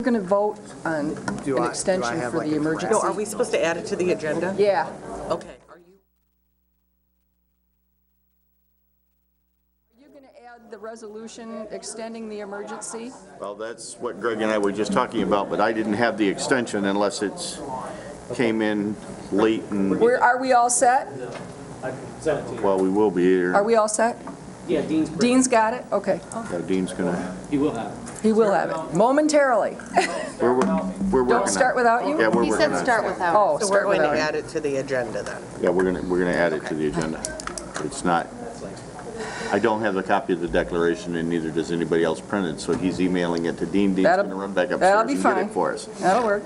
We're going to vote on Do an I extension have for like the a emergency. draft? No, are we supposed to add it to the agenda? Yeah. Okay. Are you going to add the resolution extending the emergency? Well, that's what Greg and I were just talking about, but I didn't have the extension unless it's came in late and, Are we all set? I can send it to you. well, we will be here. Are we all set? Yeah, Dean's. Dean's got it? Okay. Yeah, Dean's gonna, He will have it. He will have it momentarily. we're working on it. Don't start without you? Yeah, we're He working said on it. start without. Oh, So we're start going to without you. add it to the agenda then? Yeah, we're gonna add it to the agenda. It's not, I don't have the copy of the declaration and neither does anybody else printed, so he's emailing it to Dean. Dean's That'll- gonna run back that'll upstairs be and get fine. it for us. That'll work.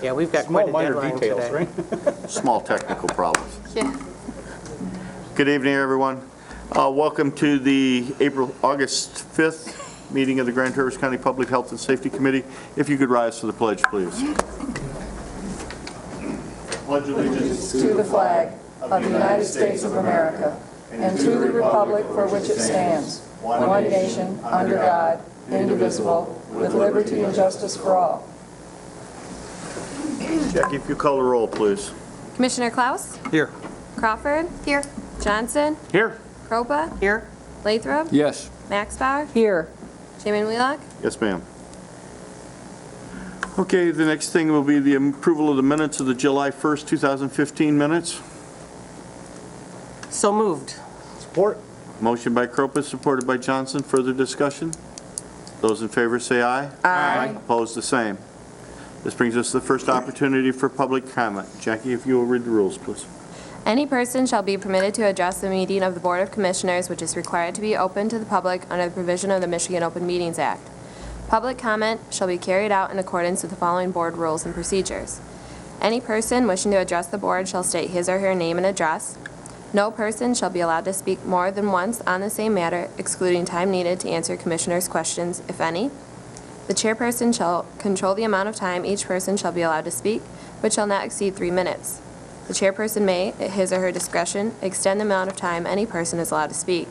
Yeah, we've got quite a minor deadline details, today. right? Small technical problems. Yeah. Good evening, everyone. Welcome to the August 5th meeting of the Grand Traverse County Public Health and Safety Committee. If you could rise for the pledge, please. Pledge allegiance To the flag of the United States of America and to the republic for which it stands, one nation, under God, indivisible, with liberty and justice for all. Jackie, if you call the roll, please. Commissioner Klaus? Here. Crawford? Here. Johnson? Here. Kropa? Here? Lathrop? Yes. Maxbauer? Here. Chairman Wheelock? Yes, ma'am. Okay, the next thing will be the approval of the minutes of the July 1st, 2015 minutes. So moved. Support. Motion by Cropus, supported by Johnson. Further discussion? Those in favor say aye. Aye. Opposed, the same. This brings us to the first opportunity for public comment. Jackie, if you will read the rules, please. Any person shall be permitted to address the meeting of the Board of Commissioners, which is required to be open to the public under the provision of the Michigan Open Meetings Act. Public comment shall be carried out in accordance with the following board rules and procedures. Any person wishing to address the board shall state his or her name and address. No person shall be allowed to speak more than once on the same matter, excluding time needed to answer commissioners' questions, if any. The chairperson shall control the amount of time each person shall be allowed to speak, but shall not exceed 3 minutes. The chairperson may, at his or her discretion, extend the amount of time any person is allowed to speak.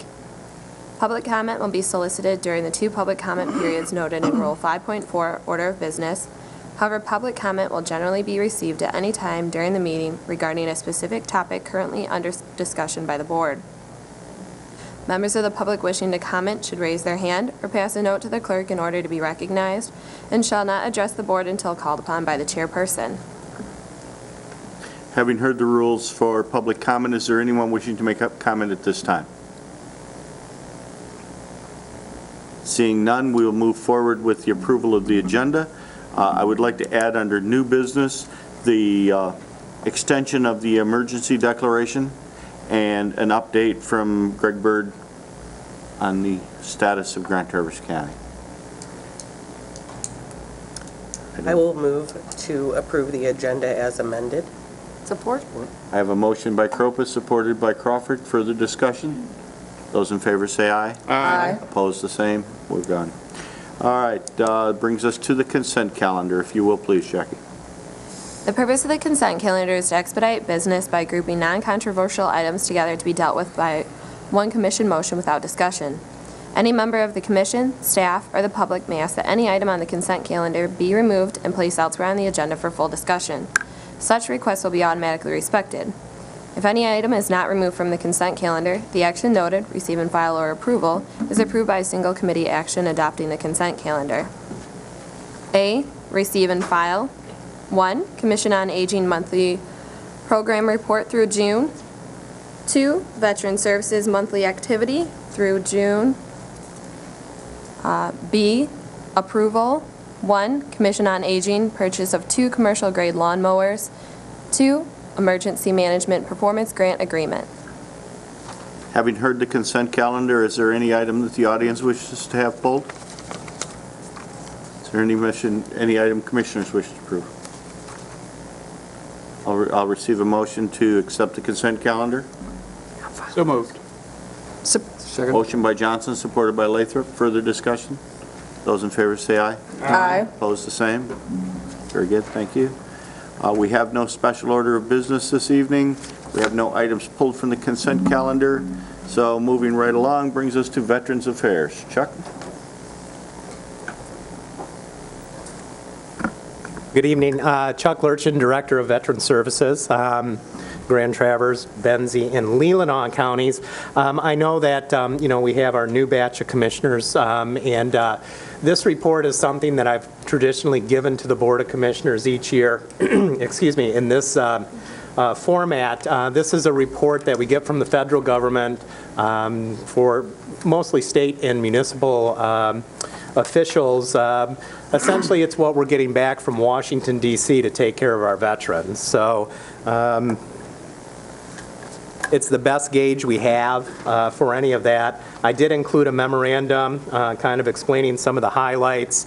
Public comment will be solicited during the 2 public comment periods noted in Rule 5.4, Order of Business. However, public comment will generally be received at any time during the meeting regarding a specific topic currently under discussion by the board. Members of the public wishing to comment should raise their hand or pass a note to the clerk in order to be recognized and shall not address the board until called upon by the chairperson. Having heard the rules for public comment, is there anyone wishing to make a comment at this time? Seeing none, we will move forward with the approval of the agenda. I would like to add under new business the extension of the emergency declaration and an update from Greg Bird on the status of Grand Traverse County. I will move to approve the agenda as amended. Support? I have a motion by Cropus, supported by Crawford. Further discussion? Those in favor say aye. Aye. Opposed, the same. We're done. All right, brings us to the consent calendar, if you will, please, Jackie. The purpose of the consent calendar is to expedite business by grouping non-controversial items together to be dealt with by one commission motion without discussion. Any member of the commission, staff, or the public may ask that any item on the consent calendar be removed and placed elsewhere on the agenda for full discussion. Such requests will be automatically respected. If any item is not removed from the consent calendar, the action noted, receive and file or approval, is approved by a single committee action adopting the consent calendar. A, receive and file. 1, Commission on Aging Monthly Program Report through June. 2, Veteran Services Monthly Activity through June. B, approval. 1, Commission on Aging purchase of 2 commercial grade lawnmowers. 2, Emergency Management Performance Grant Agreement. Having heard the consent calendar, is there any item that the audience wishes to have pulled? Is there any item commissioners wish to approve? I'll receive a motion to accept the consent calendar. So moved. Second. Motion by Johnson, supported by Lathrop. Further discussion? Those in favor say aye. Aye. Opposed, the same. Very good, thank you. We have no special order of business this evening. We have no items pulled from the consent calendar. So moving right along brings us to Veterans Affairs. Chuck? Good evening. Chuck Lurchin, Director of Veteran Services, Grand Traverse, Benzie, and Leelanau counties. I know that, we have our new batch of commissioners, and this report is something that I've traditionally given to the Board of Commissioners each year, excuse me, in this format. This is a report that we get from the federal government for mostly state and municipal officials. Essentially, it's what we're getting back from Washington, D.C. to take care of our veterans. So it's the best gauge we have for any of that. I did include a memorandum kind of explaining some of the highlights.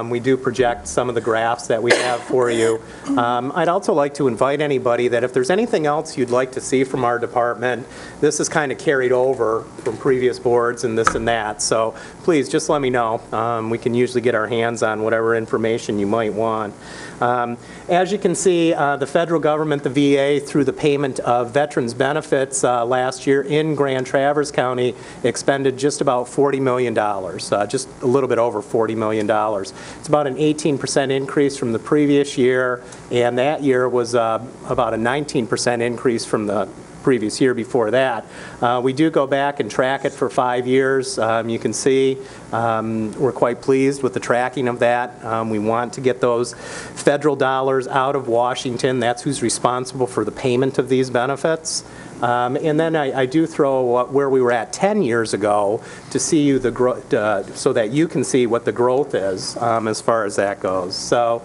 We do project some of the graphs that we have for you. I'd also like to invite anybody that if there's anything else you'd like to see from our department, this is kind of carried over from previous boards and this and that. So please just let me know. We can usually get our hands on whatever information you might want. As you can see, the federal government, the VA, through the payment of veterans benefits last year in Grand Traverse County, expended just about $40 million, just a little bit over $40 million. It's about an 18% increase from the previous year, and that year was about a 19% increase from the previous year before that. We do go back and track it for 5 years. You can see we're quite pleased with the tracking of that. We want to get those federal dollars out of Washington. That's who's responsible for the payment of these benefits. And then I do throw where we were at 10 years ago to see you the so that you can see what the growth is as far as that goes. So.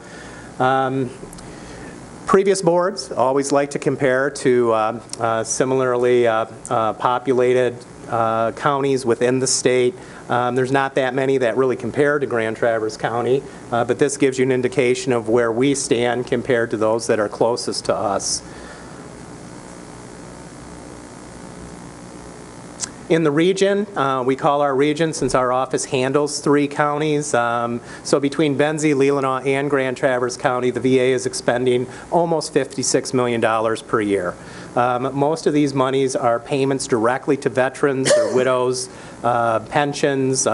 Previous boards always like to compare to similarly populated counties within the state. There's not that many that really compare to Grand Traverse County, but this gives you an indication of where we stand compared to those that are closest to us. In the region, we call our region since our office handles 3 counties. So between Benzie, Leelanau, and Grand Traverse County, the VA is expending almost $56 million per year. Most of these monies are payments directly to veterans, their widows, pensions,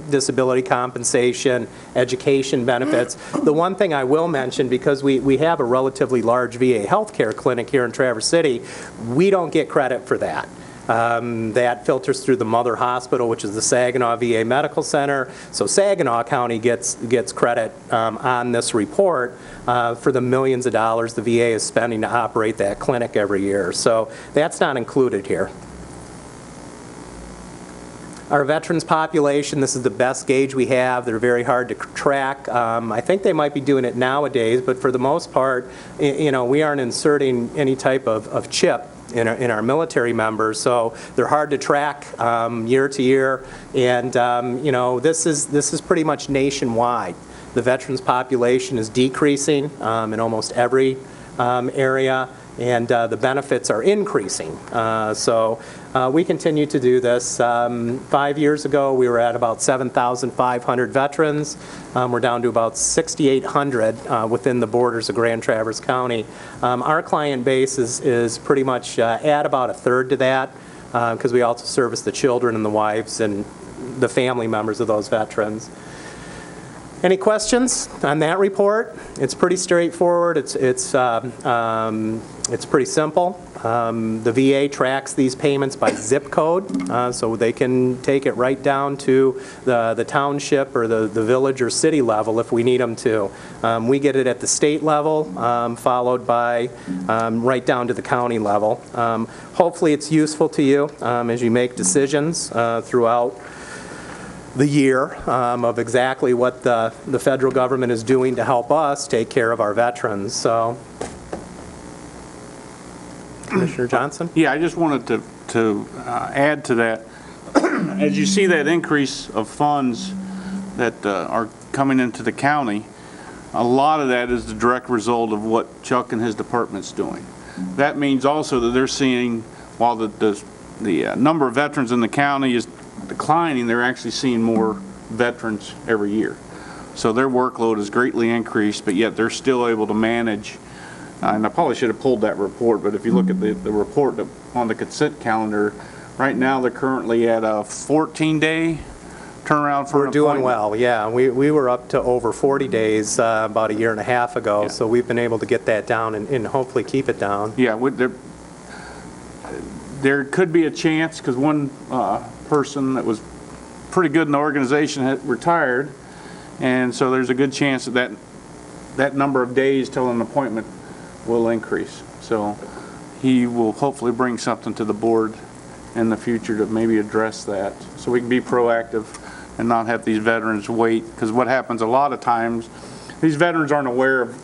disability compensation, education benefits. The one thing I will mention, because we have a relatively large VA healthcare clinic here in Traverse City, we don't get credit for that. That filters through the Mother Hospital, which is the Saginaw VA Medical Center. So Saginaw County gets credit on this report for the millions of dollars the VA is spending to operate that clinic every year. So that's not included here. Our veterans population, this is the best gauge we have. They're very hard to track. I think they might be doing it nowadays, but for the most part, we aren't inserting any type of chip in our military members, so they're hard to track year to year, and this is pretty much nationwide. The veterans population is decreasing in almost every area, and the benefits are increasing. So we continue to do this. 5 years ago, we were at about 7,500 veterans. We're down to about 6,800 within the borders of Grand Traverse County. Our client base is pretty much at about a third to that, because we also service the children and the wives and the family members of those veterans. Any questions on that report? It's pretty straightforward. It's pretty simple. The VA tracks these payments by zip code, so they can take it right down to the township or the village or city level if we need them to. We get it at the state level, followed by right down to the county level. Hopefully it's useful to you as you make decisions throughout the year of exactly what the federal government is doing to help us take care of our veterans. So, Commissioner Johnson? Yeah, I just wanted to add to that. As you see that increase of funds that are coming into the county, a lot of that is the direct result of what Chuck and his department's doing. That means also that they're seeing, while the number of veterans in the county is declining, they're actually seeing more veterans every year. So their workload is greatly increased, but yet they're still able to manage. And I probably should have pulled that report, but if you look at the report on the consent calendar, right now they're currently at a 14-day turnaround for We're an doing appointment? well, yeah. We were up to over 40 days about a year and a half ago, Yeah. so we've been able to get that down and hopefully keep it down. Yeah, there could be a chance, because one person that was pretty good in the organization had retired, and so there's a good chance that number of days till an appointment will increase. So he will hopefully bring something to the board in the future to maybe address that, so we can be proactive and not have these veterans wait, because what happens a lot of times, these veterans aren't aware of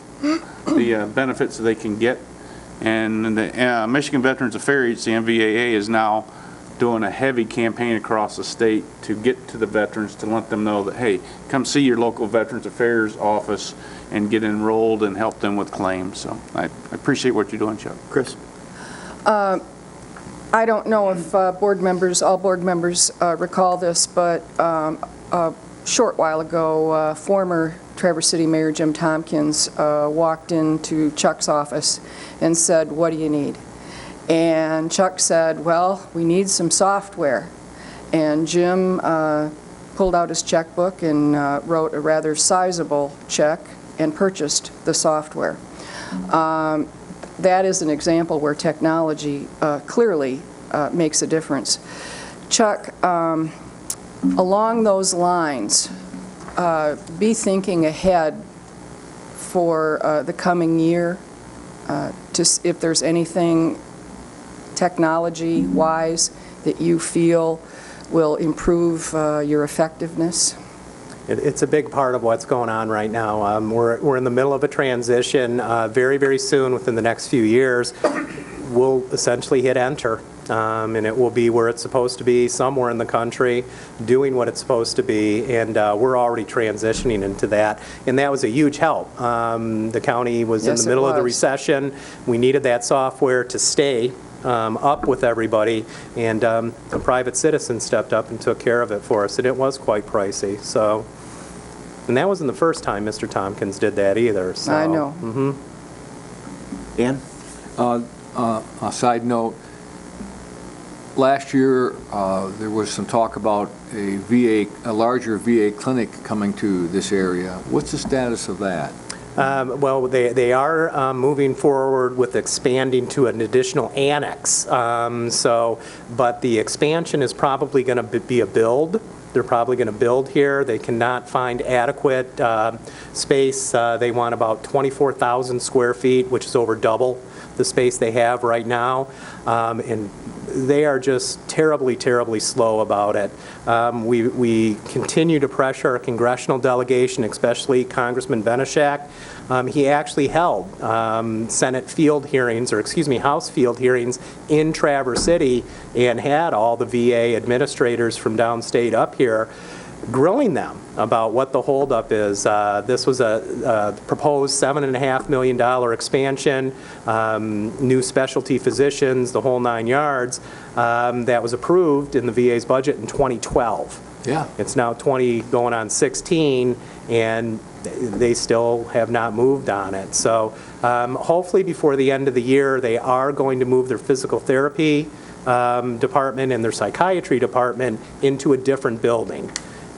the benefits that they can get. And the Michigan Veterans Affairs, the MVAA, is now doing a heavy campaign across the state to get to the veterans, to let them know that, hey, come see your local Veterans Affairs office and get enrolled and help them with claims. So I appreciate what you're doing, Chuck. Chris? I don't know if all board members recall this, but a short while ago, former Traverse City Mayor Jim Tompkins walked into Chuck's office and said, "What do you need?" And Chuck said, "Well, we need some software." And Jim pulled out his checkbook and wrote a rather sizable check and purchased the software. That is an example where technology clearly makes a difference. Chuck, along those lines, be thinking ahead for the coming year, if there's anything technology-wise that you feel will improve your effectiveness. It's a big part of what's going on right now. We're in the middle of a transition. Very, very soon, within the next few years, we'll essentially hit enter, and it will be where it's supposed to be, somewhere in the country, doing what it's supposed to be, and we're already transitioning into that, and that was a huge help. The county was in the middle of the recession. We needed that software to stay up with everybody, and a private citizen stepped up and took care of it for us, and it was quite pricey. So, and that wasn't the first time Mr. Tompkins did that either. So. I know. Mm-hmm. Dan? A side note, last year there was some talk about a larger VA clinic coming to this area. What's the status of that? Well, they are moving forward with expanding to an additional annex. But the expansion is probably going to be a build. They're probably going to build here. They cannot find adequate space. They want about 24,000 square feet, which is over double the space they have right now. And they are just terribly, terribly slow about it. We continue to pressure our congressional delegation, especially Congressman Benishak. He actually held Senate field hearings, or excuse me, House field hearings in Traverse City, and had all the VA administrators from downstate up here grilling them about what the holdup is. This was a proposed $7.5 million expansion, new specialty physicians, the whole 9 yards, that was approved in the VA's budget in 2012. Yeah. It's now 20 going on 16, and they still have not moved on it. So hopefully before the end of the year, they are going to move their physical therapy department and their psychiatry department into a different building.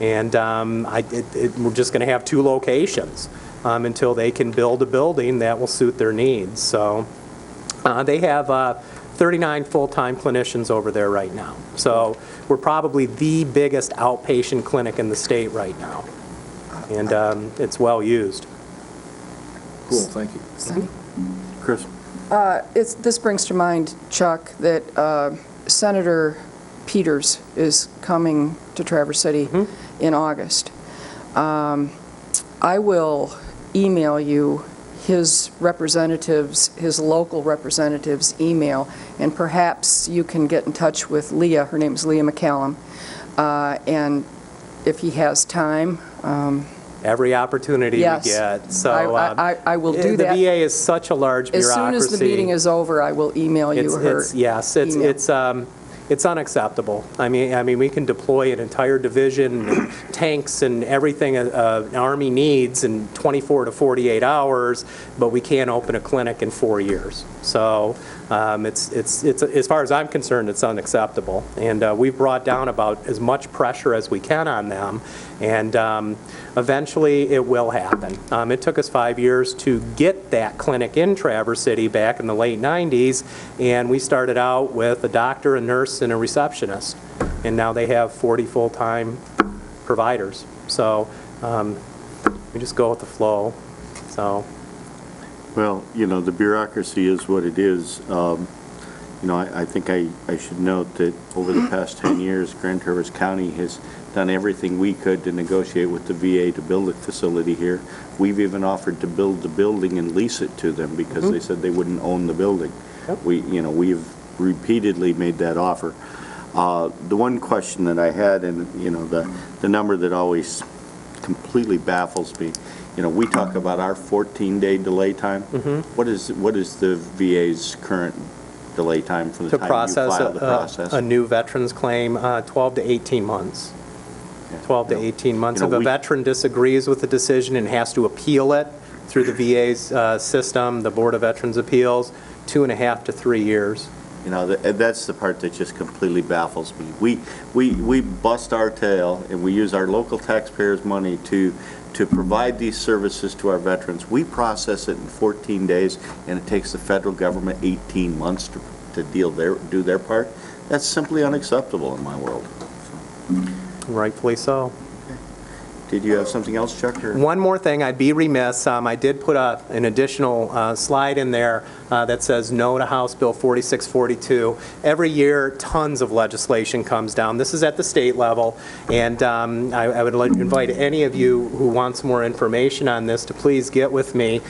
And we're just going to have 2 locations until they can build a building that will suit their needs. So they have 39 full-time clinicians over there right now. So we're probably the biggest outpatient clinic in the state right now. And it's well used. Cool, thank you. Chris? This brings to mind, Chuck, that Senator Peters is coming to Traverse City in August. I will email you his representatives, his local representatives' email, and perhaps you can get in touch with Leah. Her name is Leah McCallum, and if he has time. Every opportunity Yes. we get. So I will do that. The VA is such a large As bureaucracy. soon as the meeting is over, I will email you her Yes, email. it's unacceptable. I mean, we can deploy an entire division, and tanks and everything an Army needs in 24 to 48 hours, but we can't open a clinic in 4 years. So it's as far as I'm concerned, it's unacceptable. And we've brought down about as much pressure as we can on them, and eventually it will happen. It took us 5 years to get that clinic in Traverse City back in the late 90s, and we started out with a doctor, a nurse, and a receptionist, and now they have 40 full-time providers. So we just go with the flow. So. Well, you know, the bureaucracy is what it is. You know, I think I should note that over the past 10 years, Grand Traverse County has done everything we could to negotiate with the VA to build a facility here. We've even offered to build the building and lease it to them because they said they wouldn't own the building. Yep. We've repeatedly made that offer. The one question that I had, and you know, the number that always completely baffles me, you know, we talk about our 14-day delay time. What is the VA's current delay time from the To time process you file the process? a new veterans claim, 12 to 18 months. 12 to 18 months. You know, If a veteran disagrees with the decision and has to appeal it through the VA's system, the Board of Veterans Appeals, 2.5 to 3 years. You know, that's the part that just completely baffles me. We bust our tail and we use our local taxpayers' money to provide these services to our veterans. We process it in 14 days, and it takes the federal government 18 months to do their part. That's simply unacceptable in my world. Rightfully so. Did you have something else, Chuck? Or? One more thing, I'd be remiss, I did put an additional slide in there that says no to House Bill 4642. Every year, tons of legislation comes down. This is at the state level, and I would invite any of you who want some more information on this to please get with me.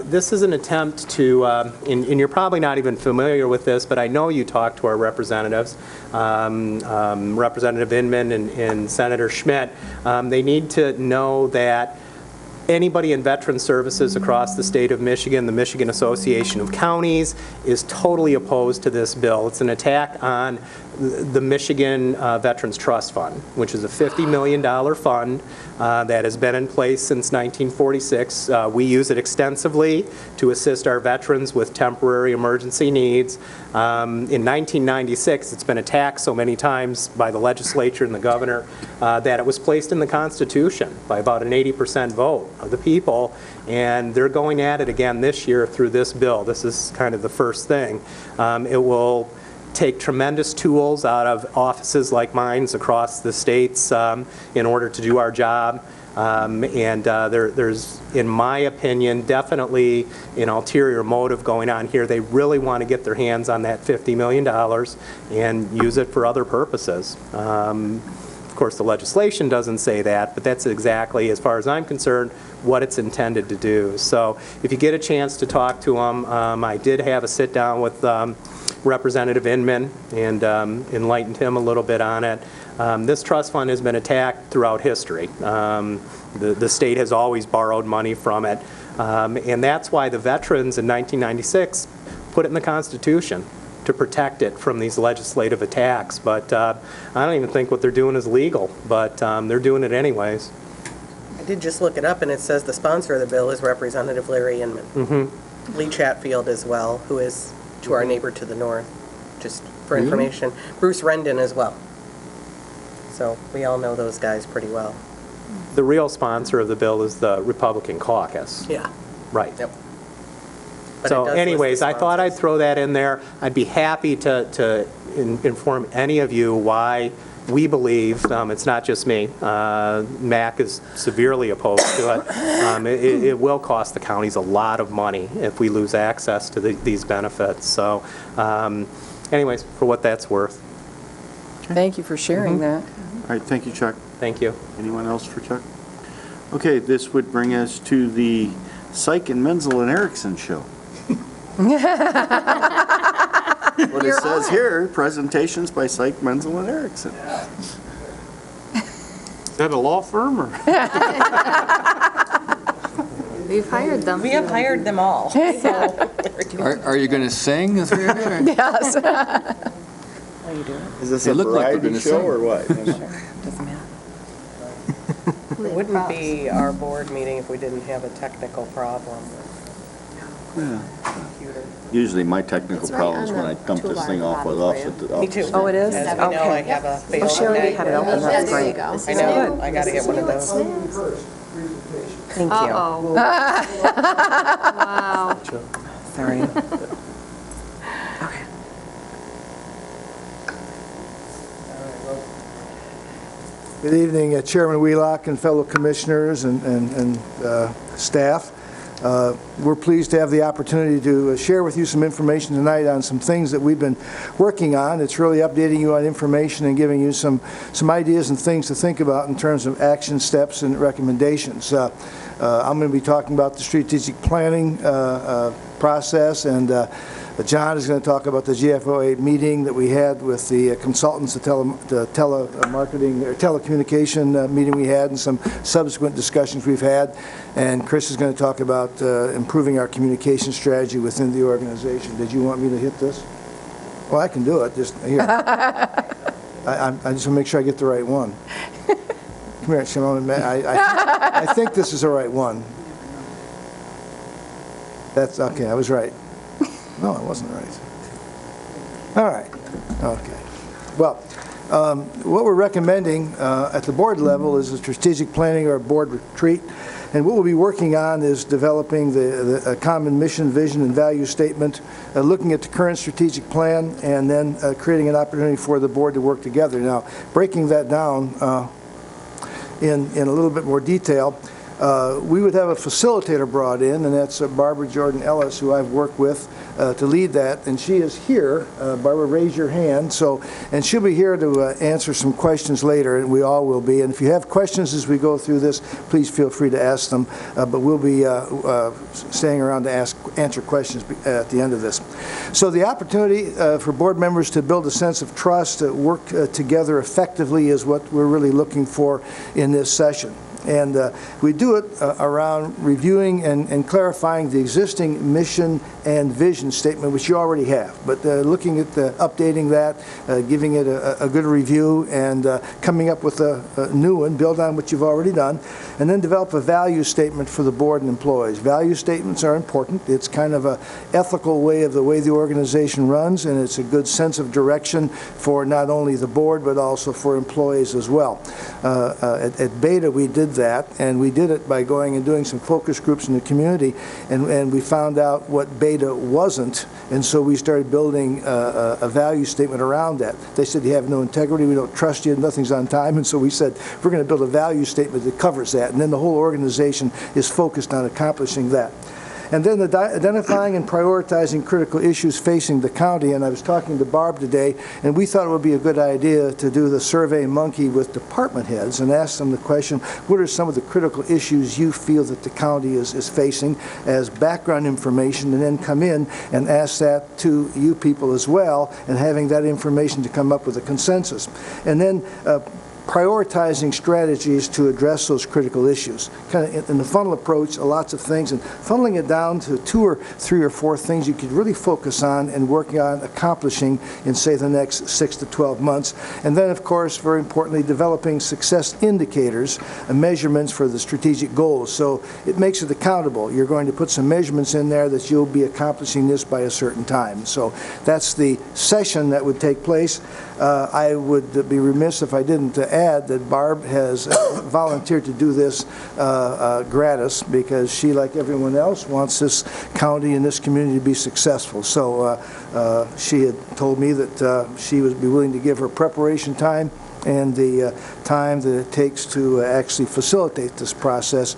This is an attempt to, and you're probably not even familiar with this, but I know you talked to our representatives, Representative Inman and Senator Schmidt. They need to know that anybody in Veteran Services across the state of Michigan, the Michigan Association of Counties, is totally opposed to this bill. It's an attack on the Michigan Veterans Trust Fund, which is a $50 million fund that has been in place since 1946. We use it extensively to assist our veterans with temporary emergency needs. In 1996, it's been attacked so many times by the legislature and the governor that it was placed in the Constitution by about an 80% vote of the people, and they're going at it again this year through this bill. This is kind of the first thing. It will take tremendous tools out of offices like mine across the states in order to do our job. There's, in my opinion, definitely an ulterior motive going on here. They really want to get their hands on that $50 million and use it for other purposes. Of course, the legislation doesn't say that, but that's exactly, as far as I'm concerned, what it's intended to do. So if you get a chance to talk to them, I did have a sit-down with Representative Inman and enlightened him a little bit on it. This trust fund has been attacked throughout history. The state has always borrowed money from it, and that's why the veterans in 1996 put it in the Constitution to protect it from these legislative attacks. But I don't even think what they're doing is legal, but they're doing it anyways. I did just look it up, and it says the sponsor of the bill is Representative Larry Inman. Lee Chatfield as well, who is to our neighbor to the north, just for information. Bruce Rendon as well. So we all know those guys pretty well. The real sponsor of the bill is the Republican caucus. Yeah. Right. Yep. But So it does anyways, list the I thought I'd sponsors. throw that in there. I'd be happy to inform any of you why we believe, it's not just me, MAC is severely opposed to it. It will cost the counties a lot of money if we lose access to these benefits. So anyways, for what that's worth. Thank you for sharing that. All right, thank you, Chuck. Thank you. Anyone else for Chuck? Okay, this would bring us to the Syke and Menzel and Erickson show. What it says here, presentations by Syke, Menzel, and Erickson. Is that a law firm or? We've hired them. We have hired them all. So Are you going to sing? Yes. you do it. Is this They a look like they're variety gonna show sing. or what? Doesn't matter. It wouldn't be our board meeting if we didn't have a technical problem with the computer. Usually my technical It's right problems on when the I dump this toolbar thing off bottom with for offset. you. Me too. Oh, it is? As we know, I have a failed. She already had it open, that's There you great. go. I know, I gotta get one of those. Thank you. Uh-oh. Wow. Sorry. Good evening, Chairman Wheelock and fellow commissioners and staff. We're pleased to have the opportunity to share with you some information tonight on some things that we've been working on. It's really updating you on information and giving you some ideas and things to think about in terms of action steps and recommendations. I'm going to be talking about the strategic planning process, and John is going to talk about the GFOA meeting that we had with the consultants, the telemarketing or telecommunication meeting we had, and some subsequent discussions we've had. And Chris is going to talk about improving our communication strategy within the organization. Did you want me to hit this? Well, I can do it. Just here. I just want to make sure I get the right one. Come here, Shimon. I think this is the right one. That's okay. I was right. No, it wasn't right. All right. Okay. Well, what we're recommending at the board level is a strategic planning or a board retreat. And what we'll be working on is developing a common mission, vision, and value statement, looking at the current strategic plan, and then creating an opportunity for the board to work together. Now, breaking that down in a little bit more detail, we would have a facilitator brought in, and that's Barbara Jordan Ellis, who I've worked with to lead that, and she is here. Barbara, raise your hand. And she'll be here to answer some questions later, and we all will be. And if you have questions as we go through this, please feel free to ask them. But we'll be staying around to answer questions at the end of this. So the opportunity for board members to build a sense of trust, work together effectively is what we're really looking for in this session. And we do it around reviewing and clarifying the existing mission and vision statement, which you already have. But looking at updating that, giving it a good review, and coming up with a new one, build on what you've already done, and then develop a value statement for the board and employees. Value statements are important. It's kind of an ethical way of the way the organization runs, and it's a good sense of direction for not only the board, but also for employees as well. At Beta, we did that, and we did it by going and doing some focus groups in the community, and we found out what Beta wasn't, and so we started building a value statement around that. They said, you have no integrity, we don't trust you, nothing's on time, and so we said, we're going to build a value statement that covers that, and then the whole organization is focused on accomplishing that. And then identifying and prioritizing critical issues facing the county. And I was talking to Barb today, and we thought it would be a good idea to do the Survey Monkey with department heads and ask them the question, what are some of the critical issues you feel that the county is facing as background information, and then come in and ask that to you people as well, and having that information to come up with a consensus. And then prioritizing strategies to address those critical issues. Kind of in the funnel approach, lots of things, and funneling it down to 2 or 3 or 4 things you could really focus on and working on accomplishing in, say, the next 6 to 12 months. And then, of course, very importantly, developing success indicators and measurements for the strategic goals. So it makes it accountable. You're going to put some measurements in there that you'll be accomplishing this by a certain time. So that's the session that would take place. I would be remiss if I didn't add that Barb has volunteered to do this gratis, because she, like everyone else, wants this county and this community to be successful. So she had told me that she would be willing to give her preparation time and the time that it takes to actually facilitate this process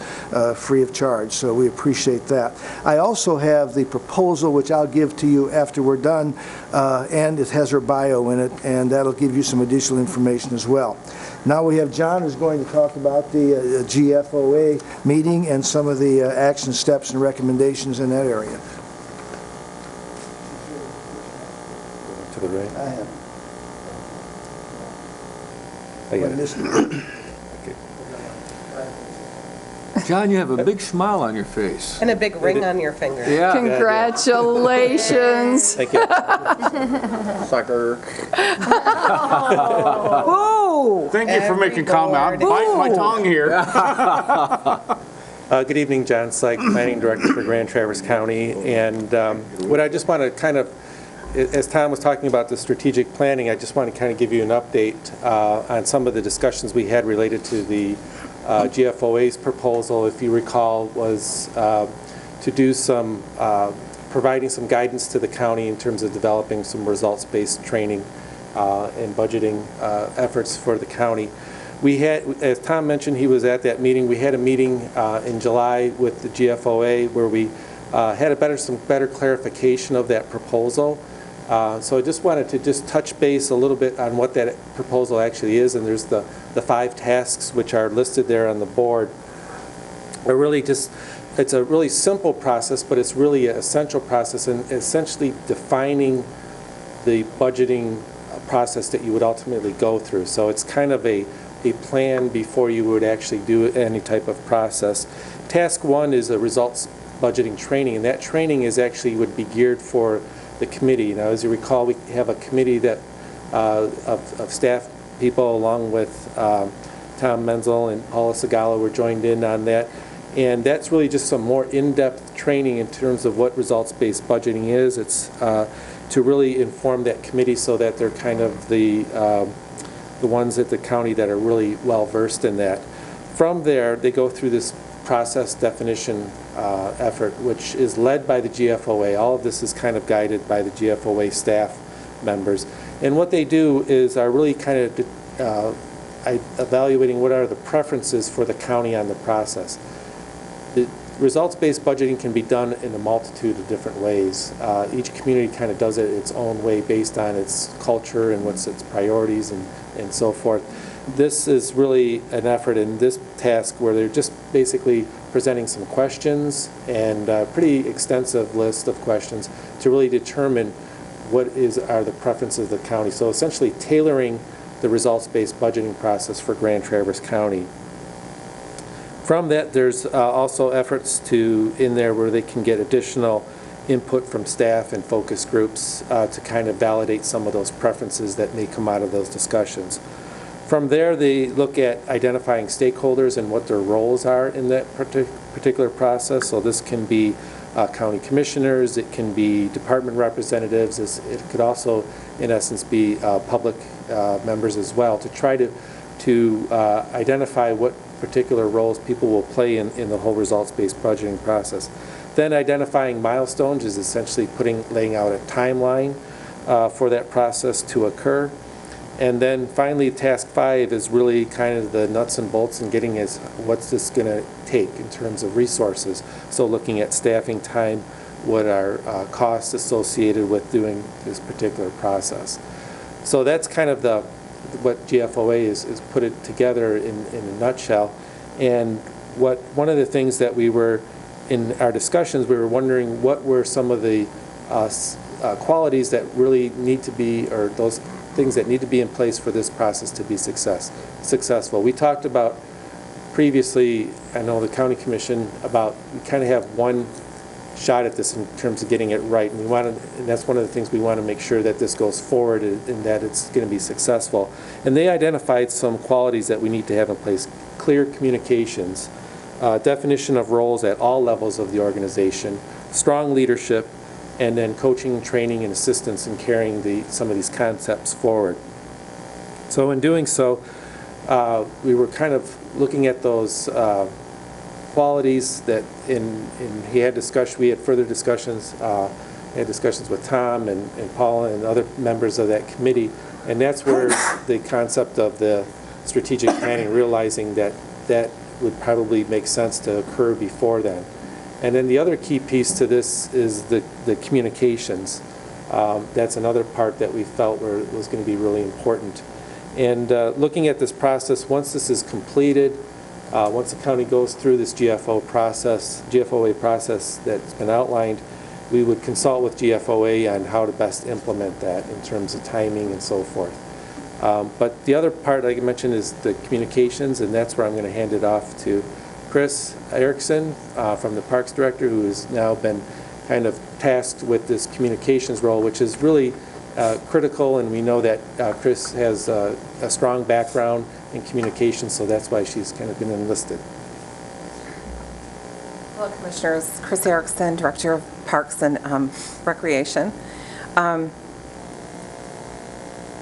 free of charge. So we appreciate that. I also have the proposal, which I'll give to you after we're done, and it has her bio in it, and that'll give you some additional information as well. Now we have John, who's going to talk about the GFOA meeting and some of the action steps and recommendations in that area. To the right. I have. I got it. Missed it. John, you have a big smile on your face. And a big ring on your finger. Yeah. Congratulations. Thank you. Sucker. Whoa! Thank you for Every making comment. I'm board. biting my tongue here. Good evening, John Syke, Planning Director for Grand Traverse County. And what I just want to kind of, as Tom was talking about the strategic planning, I just want to kind of give you an update on some of the discussions we had related to the GFOA's proposal, if you recall, was to do some, providing some guidance to the county in terms of developing some results-based training and budgeting efforts for the county. We had, as Tom mentioned, he was at that meeting. We had a meeting in July with the GFOA where we had some better clarification of that proposal. So I just wanted to just touch base a little bit on what that proposal actually is, and there's the 5 tasks which are listed there on the board. It's a really simple process, but it's really an essential process in essentially defining the budgeting process that you would ultimately go through. So it's kind of a plan before you would actually do any type of process. Task 1 is a results budgeting training, and that training would be geared for the committee. Now, as you recall, we have a committee that of staff people along with Tom Menzel and Paula Segala were joined in on that. And that's really just some more in-depth training in terms of what results-based budgeting is. It's to really inform that committee so that they're kind of the ones at the county that are really well-versed in that. From there, they go through this process definition effort, which is led by the GFOA. All of this is kind of guided by the GFOA staff members. And what they do is are really kind of evaluating what are the preferences for the county on the process. The results-based budgeting can be done in a multitude of different ways. Each community kind of does it its own way based on its culture and what's its priorities and so forth. This is really an effort in this task where they're just basically presenting some questions and a pretty extensive list of questions to really determine what are the preferences of the county. So essentially tailoring the results-based budgeting process for Grand Traverse County. From that, there's also efforts in there where they can get additional input from staff and focus groups to kind of validate some of those preferences that may come out of those discussions. From there, they look at identifying stakeholders and what their roles are in that particular process. So this can be county commissioners, it can be department representatives, it could also, in essence, be public members as well, to try to identify what particular roles people will play in the whole results-based budgeting process. Then identifying milestones is essentially laying out a timeline for that process to occur. And then finally, task 5 is really kind of the nuts and bolts and getting what's this going to take in terms of resources. So looking at staffing time, what are costs associated with doing this particular process. So that's kind of what GFOA is put it together in a nutshell. And one of the things that we were, in our discussions, we were wondering what were some of the qualities that really need to be, or those things that need to be in place for this process to be successful. We talked about previously, I know the county commission, about we kind of have one shot at this in terms of getting it right, and that's one of the things we want to make sure that this goes forward and that it's going to be successful. And they identified some qualities that we need to have in place: clear communications, definition of roles at all levels of the organization, strong leadership, and then coaching, training, and assistance in carrying some of these concepts forward. So in doing so, we were kind of looking at those qualities that we had further discussions, we had discussions with Tom and Paula and other members of that committee, and that's where the concept of the strategic planning, realizing that would probably make sense to occur before then. And then the other key piece to this is the communications. That's another part that we felt was going to be really important. And looking at this process, once this is completed, once the county goes through this GFOA process that's been outlined, we would consult with GFOA on how to best implement that in terms of timing and so forth. But the other part, like I mentioned, is the communications, and that's where I'm going to hand it off to Chris Chris Erickson from the Parks Director, who has now been kind of tasked with this communications role, which is really critical, and we know that Chris has a strong background in communications, so that's why she's kind of been enlisted. Hello, Commissioners. Chris Erickson, Director of Parks and Recreation.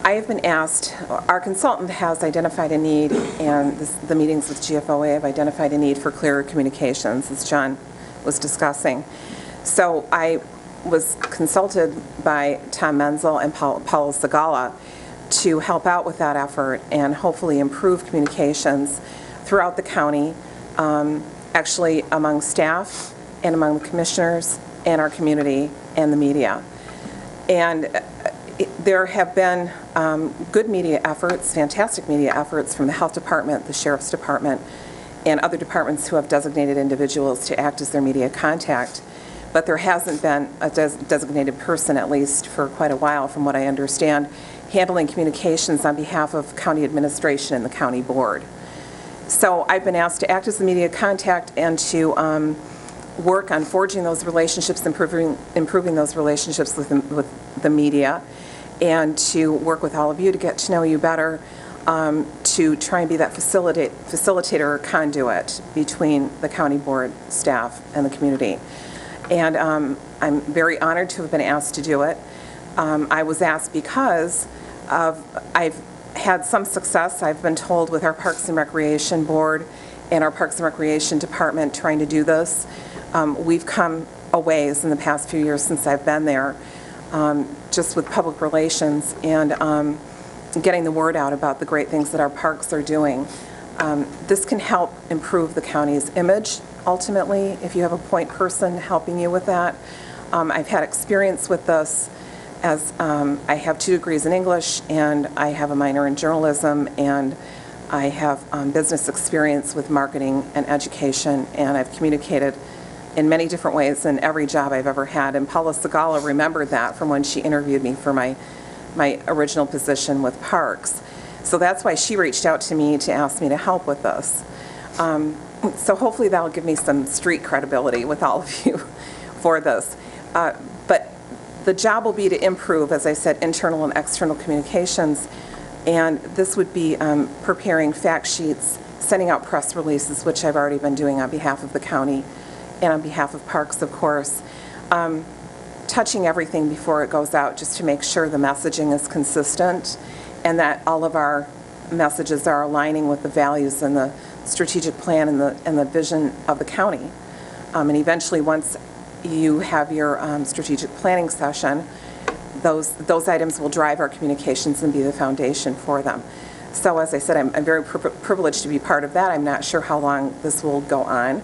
I have been asked, our consultant has identified a need, and the meetings with GFOA have identified a need for clearer communications, as John was discussing. So I was consulted by Tom Menzel and Paulo Segala to help out with that effort and hopefully improve communications throughout the county, actually among staff and among the commissioners and our community and the media. And there have been good media efforts, fantastic media efforts from the Health Department, the Sheriff's Department, and other departments who have designated individuals to act as their media contact. But there hasn't been a designated person, at least for quite a while, from what I understand, handling communications on behalf of county administration and the county board. So I've been asked to act as the media contact and to work on forging those relationships, improving those relationships with the media, and to work with all of you to get to know you better, to try and be that facilitator or conduit between the county board staff and the community. And I'm very honored to have been asked to do it. I was asked because I've had some success, I've been told, with our Parks and Recreation Board and our Parks and Recreation Department trying to do this. We've come a ways in the past few years since I've been there, just with public relations and getting the word out about the great things that our parks are doing. This can help improve the county's image, ultimately, if you have a point person helping you with that. I've had experience with this as I have 2 degrees in English, and I have a minor in journalism, and I have business experience with marketing and education, and I've communicated in many different ways in every job I've ever had. And Paula Segala remembered that from when she interviewed me for my original position with Parks. So that's why she reached out to me to ask me to help with this. So hopefully that'll give me some street credibility with all of you for this. But the job will be to improve, as I said, internal and external communications. And this would be preparing fact sheets, sending out press releases, which I've already been doing on behalf of the county and on behalf of Parks, of course. Touching everything before it goes out just to make sure the messaging is consistent and that all of our messages are aligning with the values and the strategic plan and the vision of the county. And eventually, once you have your strategic planning session, those items will drive our communications and be the foundation for them. So as I said, I'm very privileged to be part of that. I'm not sure how long this will go on.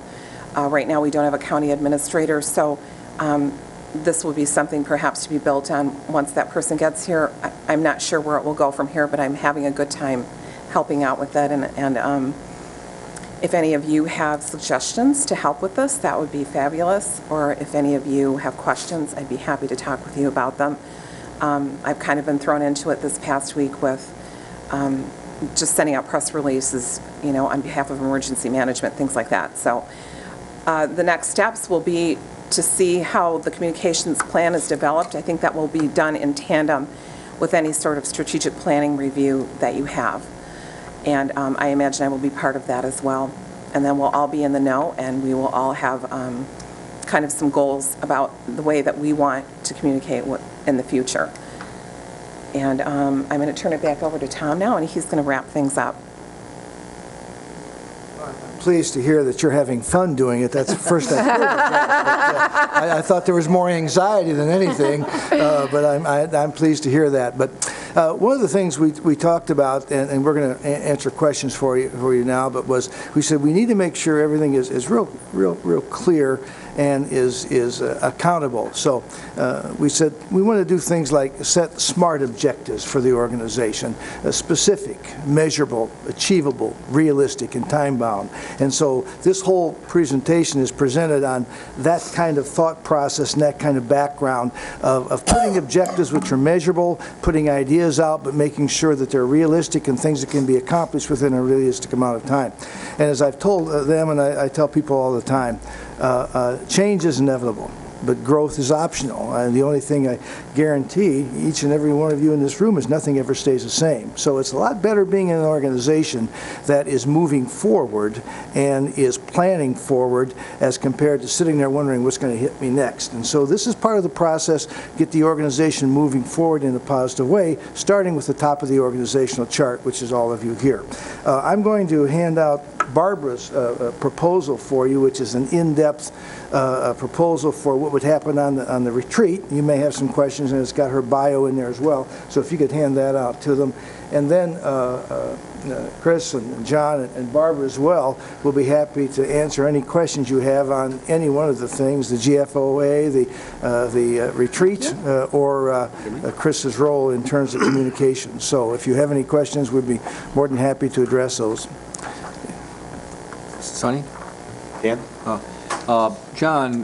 Right now, we don't have a county administrator, so this will be something perhaps to be built on once that person gets here. I'm not sure where it will go from here, but I'm having a good time helping out with that. And if any of you have suggestions to help with this, that would be fabulous. Or if any of you have questions, I'd be happy to talk with you about them. I've kind of been thrown into it this past week with just sending out press releases, you know, on behalf of emergency management, things like that. So the next steps will be to see how the communications plan is developed. I think that will be done in tandem with any sort of strategic planning review that you have. And I imagine I will be part of that as well. And then we'll all be in the know, and we will all have kind of some goals about the way that we want to communicate in the future. And I'm going to turn it back over to Tom now, and he's going to wrap things up. Pleased to hear that you're having fun doing it. That's the first I've heard of that. But, I thought there was more anxiety than anything, but I'm pleased to hear that. But one of the things we talked about, and we're going to answer questions for you now, but we said we need to make sure everything is real clear and is accountable. So we said we want to do things like set SMART objectives for the organization, specific, measurable, achievable, realistic, and time-bound. And so this whole presentation is presented on that kind of thought process and that kind of background of putting objectives which are measurable, putting ideas out, but making sure that they're realistic and things that can be accomplished within a realistic amount of time. And as I've told them, and I tell people all the time, change is inevitable, but growth is optional. And the only thing I guarantee each and every one of you in this room is nothing ever stays the same. So it's a lot better being in an organization that is moving forward and is planning forward as compared to sitting there wondering what's going to hit me next. And so this is part of the process, get the organization moving forward in a positive way, starting with the top of the organizational chart, which is all of you here. I'm going to hand out Barbara's proposal for you, which is an in-depth proposal for what would happen on the retreat. You may have some questions, and it's got her bio in there as well. So if you could hand that out to them. And then Chris and John and Barbara as well will be happy to answer any questions you have on any one of the things, the GFOA, the retreat, or Chris's role in terms of communication. So if you have any questions, we'd be more than happy to address those. Sonny? Dan? John,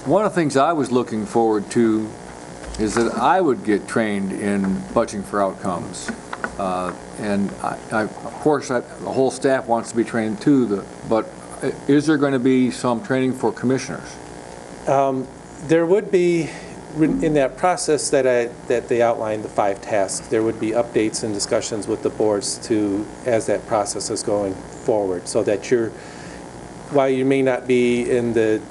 one of the things I was looking forward to is that I would get trained in budgeting for outcomes. And of course, the whole staff wants to be trained too, but is there going to be some training for commissioners? There would be, in that process that they outlined, the 5 tasks, there would be updates and discussions with the boards as that process is going forward, so that while you may not be in the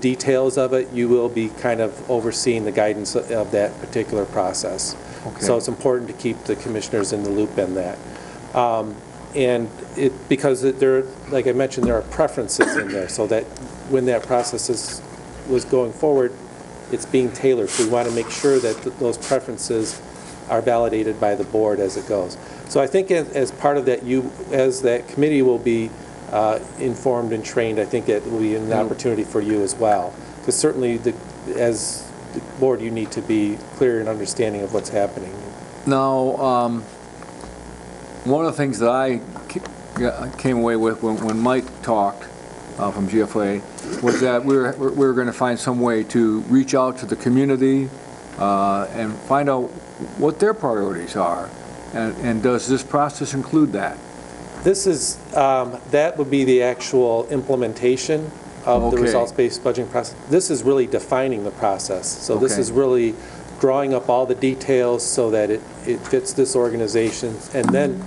details of it, you will be kind of overseeing the guidance of that particular process. Okay. So it's important to keep the commissioners in the loop in that. Because like I mentioned, there are preferences in there, so that when that process was going forward, it's being tailored. So we want to make sure that those preferences are validated by the board as it goes. So I think as part of that, as that committee will be informed and trained, I think it will be an opportunity for you as well. Because certainly, as the board, you need to be clear in understanding of what's happening. Now, one of the things that I came away with when Mike talked from GFA was that we were going to find some way to reach out to the community and find out what their priorities are. And does this process include that? This is, that would be the actual implementation of the results-based budgeting process. This is really defining the process. So this is really drawing up all the details so that it fits this organization. And then,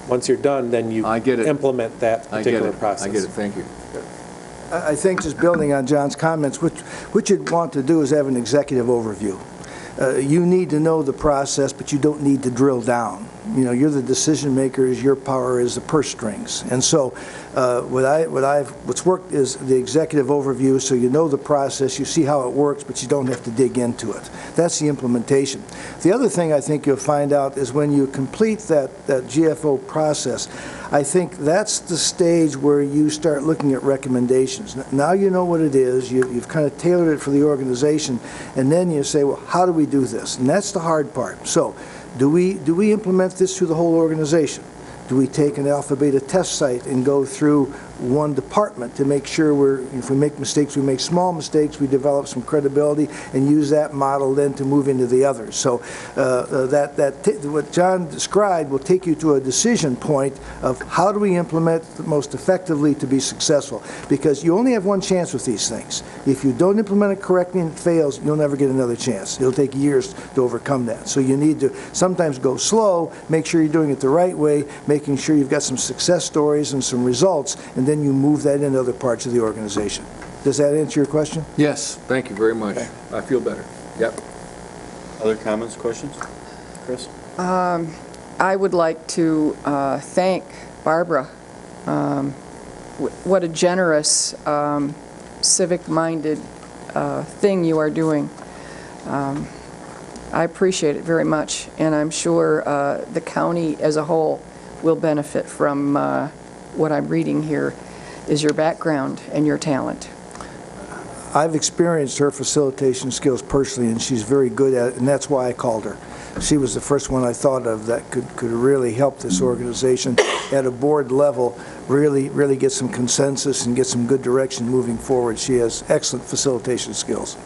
once you're done, then you implement that particular process. I get it. Thank you. I think just building on John's comments, what you'd want to do is have an executive overview. You need to know the process, but you don't need to drill down. You know, you're the decision makers, your power is the purse strings. And so what's worked is the executive overview, so you know the process, you see how it works, but you don't have to dig into it. That's the implementation. The other thing I think you'll find out is when you complete that GFO process, I think that's the stage where you start looking at recommendations. Now you know what it is, you've kind of tailored it for the organization, and then you say, well, how do we do this? And that's the hard part. So, do we implement this through the whole organization? Do we take an Alpha Beta test site and go through one department to make sure if we make mistakes, we make small mistakes, we develop some credibility and use that model then to move into the others. So what John described will take you to a decision point of how do we implement most effectively to be successful, because you only have one chance with these things. If you don't implement it correctly and it fails, you'll never get another chance. It'll take years to overcome that. So you need to sometimes go slow, make sure you're doing it the right way, making sure you've got some success stories and some results, and then you move that into other parts of the organization. Does that answer your question? Yes, thank you very much. Okay. I feel better. Yep. Other comments, questions? Chris? I would like to thank Barbara. What a generous, civic-minded thing you are doing. I appreciate it very much, and I'm sure the county as a whole will benefit from what I'm reading here. is your background and your talent. I've experienced her facilitation skills personally, and she's very good at it, and that's why I called her. She was the first one I thought of that could really help this organization at a board level, really get some consensus and get some good direction moving forward. She has excellent facilitation skills.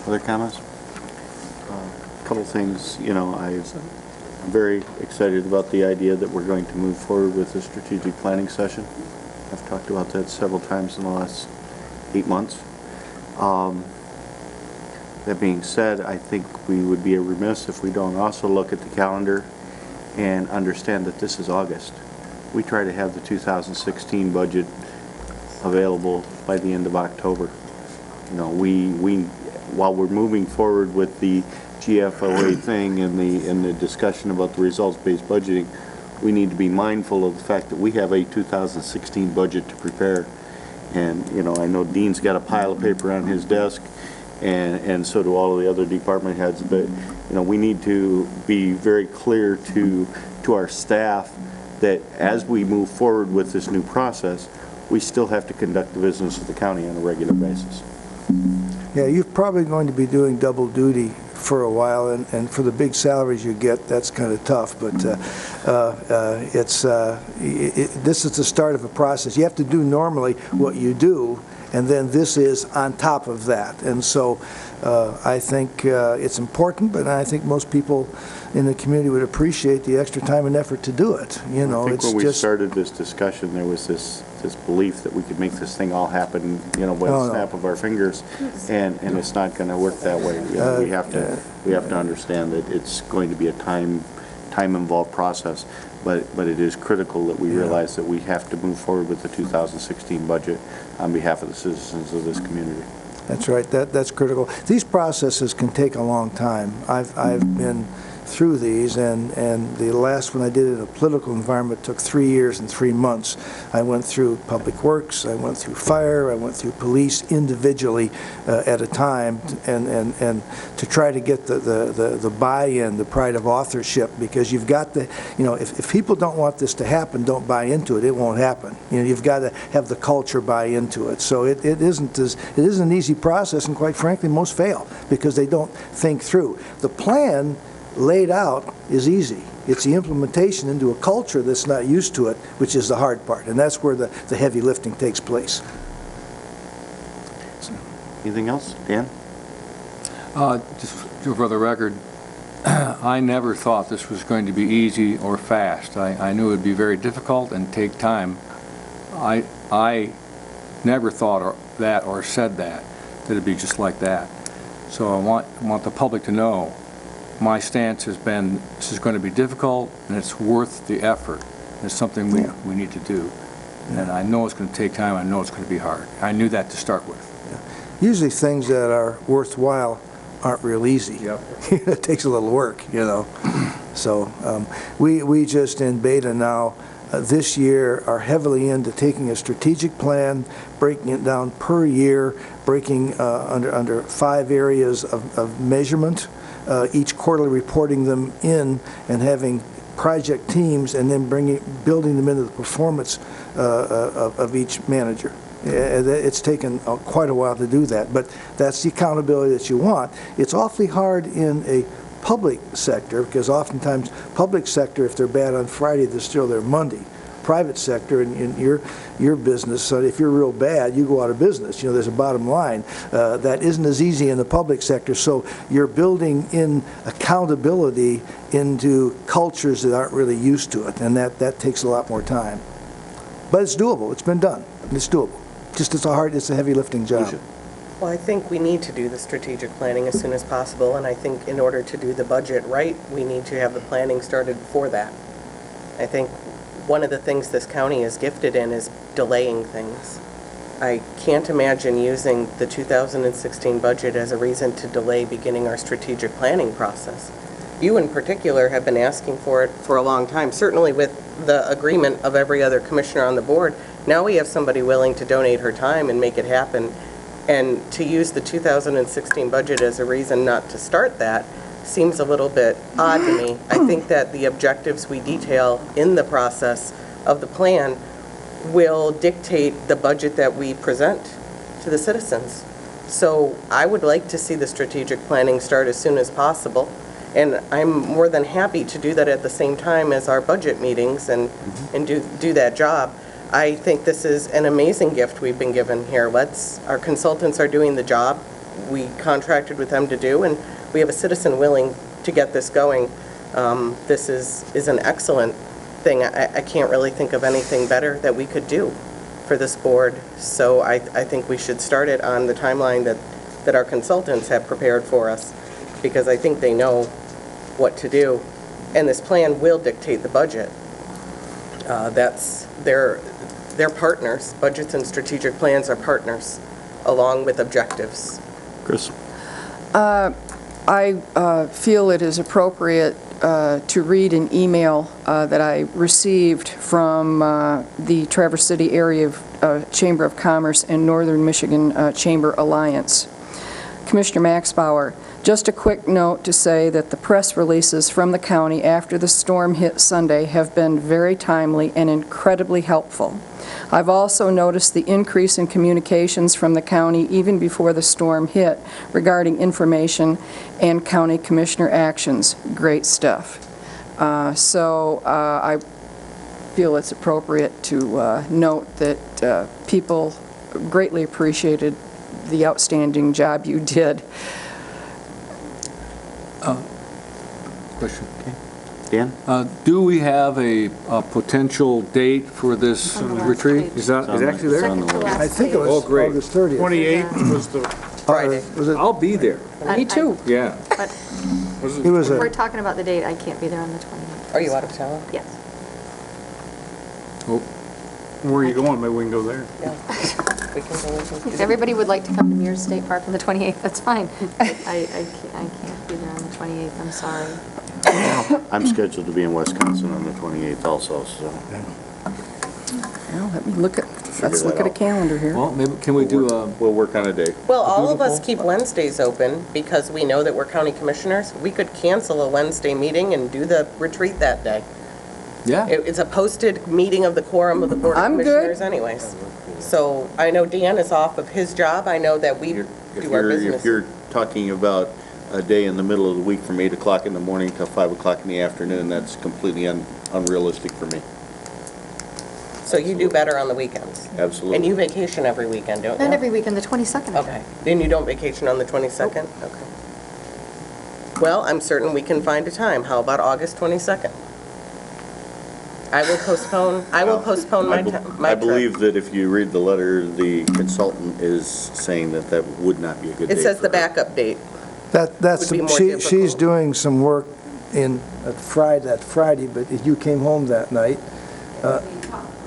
Other comments? Couple things, I'm very excited about the idea that we're going to move forward with the strategic planning session. I've talked about that several times in the last 8 months. That being said, I think we would be remiss if we don't also look at the calendar and understand that this is August. We try to have the 2016 budget available by the end of October. While we're moving forward with the GFOA thing and the discussion about the results-based budgeting, we need to be mindful of the fact that we have a 2016 budget to prepare. And, I know Dean's got a pile of paper on his desk, and so do all of the other department heads, but, we need to be very clear to our staff that as we move forward with this new process, we still have to conduct the business of the county on a regular basis. Yeah, you're probably going to be doing double duty for a while, and for the big salaries you get, that's kind of tough, but this is the start of a process. You have to do normally what you do, and then this is on top of that. And so I think it's important, but I think most people in the community would appreciate the extra time and effort to do it. I think when we started this discussion, there was this belief that we could make this thing all happen, with a snap of our fingers, and it's not going to work that way. We have to understand that it's going to be a time-involved process, but it is critical that we realize that we have to move forward with the 2016 budget on behalf of the citizens of this community. That's right. That's critical. These processes can take a long time. I've been through these, and the last one I did in a political environment took 3 years and 3 months. I went through Public Works, I went through Fire, I went through Police individually at a time, and to try to get the buy-in, the pride of authorship, because you've got the, if people don't want this to happen, don't buy into it, it won't happen. You've got to have the culture buy into it. So it isn't an easy process, and quite frankly, most fail because they don't think through. The plan laid out is easy. It's the implementation into a culture that's not used to it, which is the hard part, and that's where the heavy lifting takes place. Anything else? Dan? Just for the record, I never thought this was going to be easy or fast. I knew it would be very difficult and take time. I never thought that or said that it'd be just like that. So I want the public to know my stance has been this is going to be difficult and it's worth the effort. It's something we need to do. And I know it's going to take time. I know it's going to be hard. I knew that to start with. Usually things that are worthwhile aren't real easy. Yep. It takes a little work, So we just in beta now this year are heavily into taking a strategic plan, breaking it down per year, breaking under 5 areas of measurement, each quarterly reporting them in and having project teams, and then building them into the performance of each manager. It's taken quite a while to do that, but that's the accountability that you want. It's awfully hard in a public sector, because oftentimes public sector, if they're bad on Friday, they're still there Monday. Private sector, in your business, if you're real bad, you go out of business. There's a bottom line. That isn't as easy in the public sector, so you're building in accountability into cultures that aren't really used to it, and that takes a lot more time. But it's doable. It's been done. It's doable. Just it's a heavy lifting job. Well, I think we need to do the strategic planning as soon as possible, and I think in order to do the budget right, we need to have the planning started for that. I think one of the things this county is gifted in is delaying things. I can't imagine using the 2016 budget as a reason to delay beginning our strategic planning process. You in particular have been asking for it for a long time, certainly with the agreement of every other commissioner on the board. Now we have somebody willing to donate her time and make it happen. And to use the 2016 budget as a reason not to start that seems a little bit odd to me. I think that the objectives we detail in the process of the plan will dictate the budget that we present to the citizens. So I would like to see the strategic planning start as soon as possible, and I'm more than happy to do that at the same time as our budget meetings and do that job. I think this is an amazing gift we've been given here. Our consultants are doing the job we contracted with them to do, and we have a citizen willing to get this going. This is an excellent thing. I can't really think of anything better that we could do for this board. So I think we should start it on the timeline that our consultants have prepared for us, because I think they know what to do. And this plan will dictate the budget. They're partners. Budgets and strategic plans are partners, along with objectives. Chris? I feel it is appropriate to read an email that I received from the Traverse City Area Chamber of Commerce and Northern Michigan Chamber Alliance. Commissioner Max Bauer, just a quick note to say that the press releases from the county after the storm hit Sunday have been very timely and incredibly helpful. I've also noticed the increase in communications from the county even before the storm hit regarding information and county commissioner actions. Great stuff. So I feel it's appropriate to note that people greatly appreciated the outstanding job you did. Question. Dan? Do we have a potential date for this retreat? Is that is it actually there? I think it was great. August 30th. 28th was the, Friday. Was it? I'll be there. Me too. Yeah. But It was if we're a, talking about the date, I can't be there on the 28th. Are you out of town? Yes. where are you going? Maybe we can go there. We can go into- If everybody would like to come to Mears State Park on the 28th, that's fine. I can't be there on the 28th, I'm sorry. I'm scheduled to be in Wisconsin on the 28th also, so. Well, let's look that at a out. calendar here. Well, maybe, can we do a, We'll work on a date. Well, all of us keep Wednesdays open because we know that we're county commissioners. We could cancel a Wednesday meeting and do the retreat that day. yeah? It's a posted meeting of the quorum of the Board of I'm good. Commissioners anyways. So I know Dan is off of his job. I know that we do our business. If you're talking about a day in the middle of the week from 8 o'clock in the morning till 5 o'clock in the afternoon, that's completely unrealistic for me. So you do better on the weekends. Absolutely. And you vacation every weekend, don't you? Not every weekend, the 22nd. Okay. Then you don't vacation on the 22nd? Okay. Well, I'm certain we can find a time. How about August 22nd? I will postpone my trip. I believe that if you read the letter, the consultant is saying that that would not be a good date. It says the for her. backup date. that's, Would be more she's difficult. doing some work that Friday, but if you came home that night,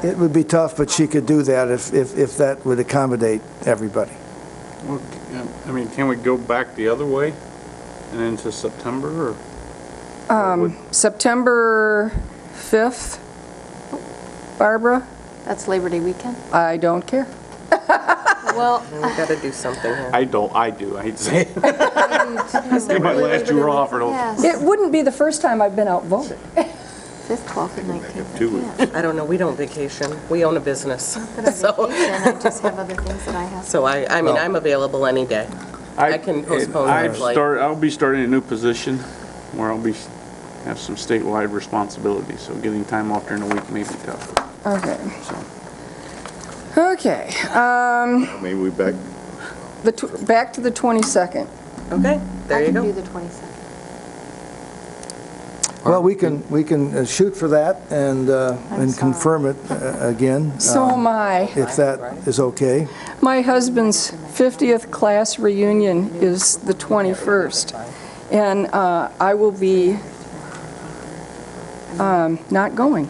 it would be tough, but she could do that if that would accommodate everybody. Well, I mean, can we go back the other way and into September, or? September 5th, Barbara? That's Labor Day weekend. I don't care. Well, We've got to do something here. I do, I hate to say it. It might last you were offered. yes, It wouldn't be the first time I've been outvoted. 5th, 12th, and 19th. Two I can't. I don't know, we don't vacation. We own a business. But I So, vacation, I just have other things that I have. so I mean, I'm available any day. I can postpone my flight. I'll be starting a new position where have some statewide responsibilities, so getting time off during the week may be tough, Okay. so. Okay. Maybe we back, Back to the 22nd. Okay, there you I can do go. the 22nd. Well, we can shoot for that and sorry. confirm it again. So am I. If that is okay. My husband's 50th class reunion is the 21st, and I will be not going.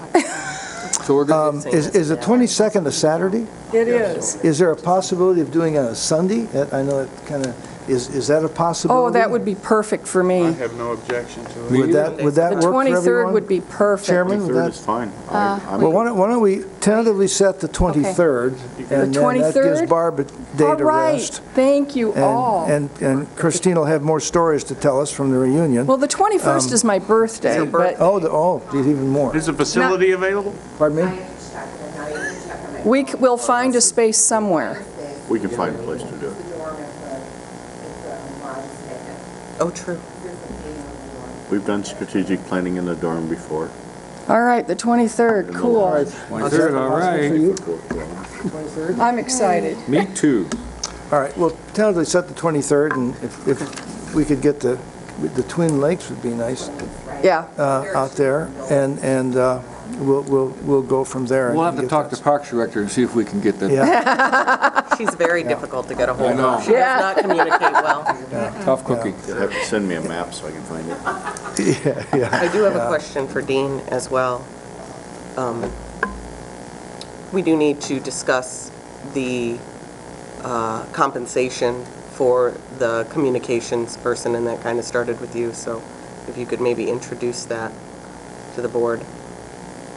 So we're going to, Is the 22nd a Saturday? It is. Is there a possibility of doing it on a Sunday? I know it kind of, is that a possibility? Oh, that would be perfect for I me. have no objection to it. Would that The work for everyone? 23rd would be perfect. Chairman, would third that? is fine. Well, why don't we tentatively set the 23rd? And The then that 23rd? gives Barb a day All to right, rest. thank you all. And Christine will have more stories to tell us from the reunion. Well, the 21st is my birthday, but Oh, even more. Is the facility available? Pardon me? We'll find a space somewhere. We can find a place to do it. Oh, true. We've done strategic planning in the dorm before. All right, the 23rd, cool. All right. I'm excited. Me too. All right, well, tentatively set the 23rd, and if we could get the Twin Lakes would be nice Yeah. out there, and we'll go from there. We'll have to talk to Parks Director and see if we can get that. Yeah, She's very difficult to get a hold I know. of. She does not communicate well. Tough cookie. You'll have to send me a map so I can find it. yeah. I do have a question for Dean as well. We do need to discuss the compensation for the communications person, and that kind of started with you, so if you could maybe introduce that to the board.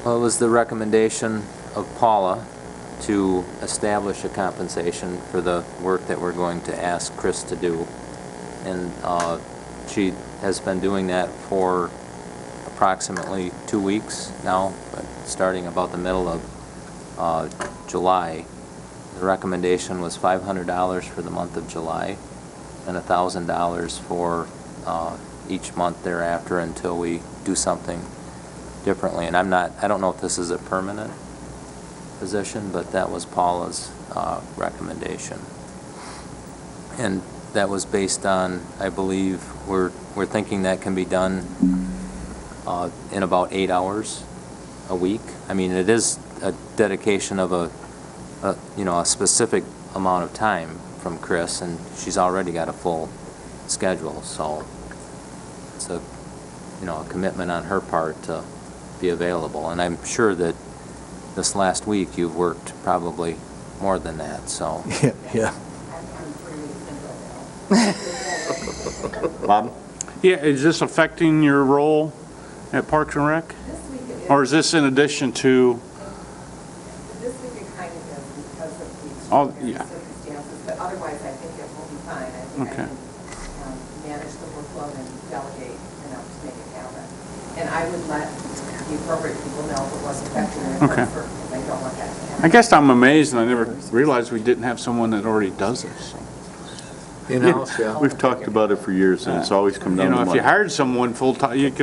Well, it was the recommendation of Paula to establish a compensation for the work that we're going to ask Chris to do. And she has been doing that for approximately 2 weeks now, but starting about the middle of July. The recommendation was $500 for the month of July and $1,000 for each month thereafter until we do something differently. And I don't know if this is a permanent position, but that was Paula's recommendation. And that was based on, I believe, we're thinking that can be done in about 8 hours a week. I mean, it is a dedication of a specific amount of time from Chris, and she's already got a full schedule, so it's a commitment on her part to be available. And I'm sure that this last week you've worked probably more than that, so. Yeah. Bob? Yeah, is this affecting your role at Parks and Rec? Or is this in addition to? This week it kind of is because of the Oh, extraordinary yeah. circumstances, but otherwise I think it will be fine. I think Okay. I can manage the workload and delegate enough to make it happen. And I would let the appropriate people know if it was affecting their Okay. comfort, because I don't want that to happen. I guess I'm amazed, and I never realized we didn't have someone that already does this. In-house, yeah. We've talked about it for years, and it's always come down to If money. you hired someone full-time, It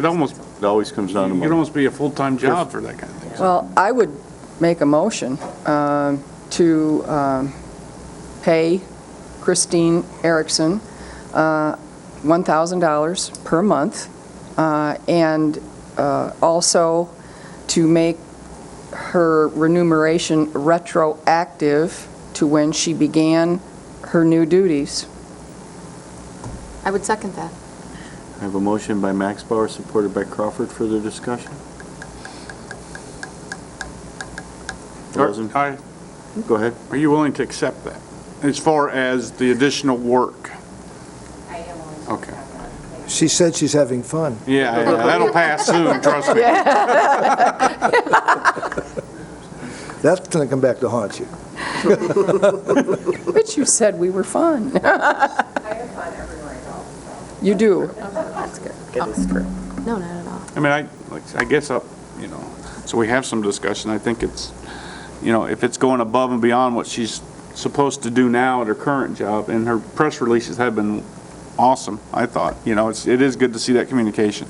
always comes down to it could money. almost be a full-time job for that kind of thing. Well, I would make a motion to pay Christine Erickson $1,000 per month, and also to make her remuneration retroactive to when she began her new duties. I would second that. I have a motion by Max Bauer, supported by Crawford. Further discussion? Doesn't- Are Go ahead. you willing to accept that, as far as the additional work? I am willing to Okay. accept that. She said she's having fun. Yeah, that'll pass soon, trust me. That's going to come back to haunt you. But you said we were fun. I have fun everywhere I go, so. You do. That's good. It is true. No, not at all. I mean, I guess, so we have some discussion. I think it's, if it's going above and beyond what she's supposed to do now at her current job, and her press releases have been awesome, I thought. It is good to see that communication.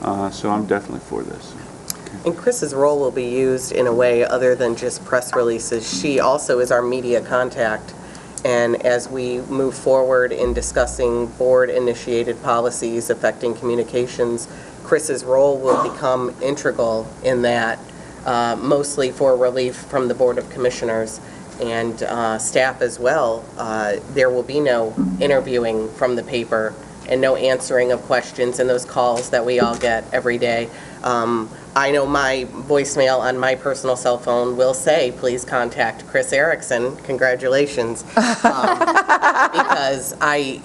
So I'm definitely for this. And Chris's role will be used in a way other than just press releases. She also is our media contact, and as we move forward in discussing board-initiated policies affecting communications, Chris's role will become integral in that, mostly for relief from the Board of Commissioners and staff as well. There will be no interviewing from the paper and no answering of questions and those calls that we all get every day. I know my voicemail on my personal cell phone will say, please contact Chris Erickson, congratulations. Because I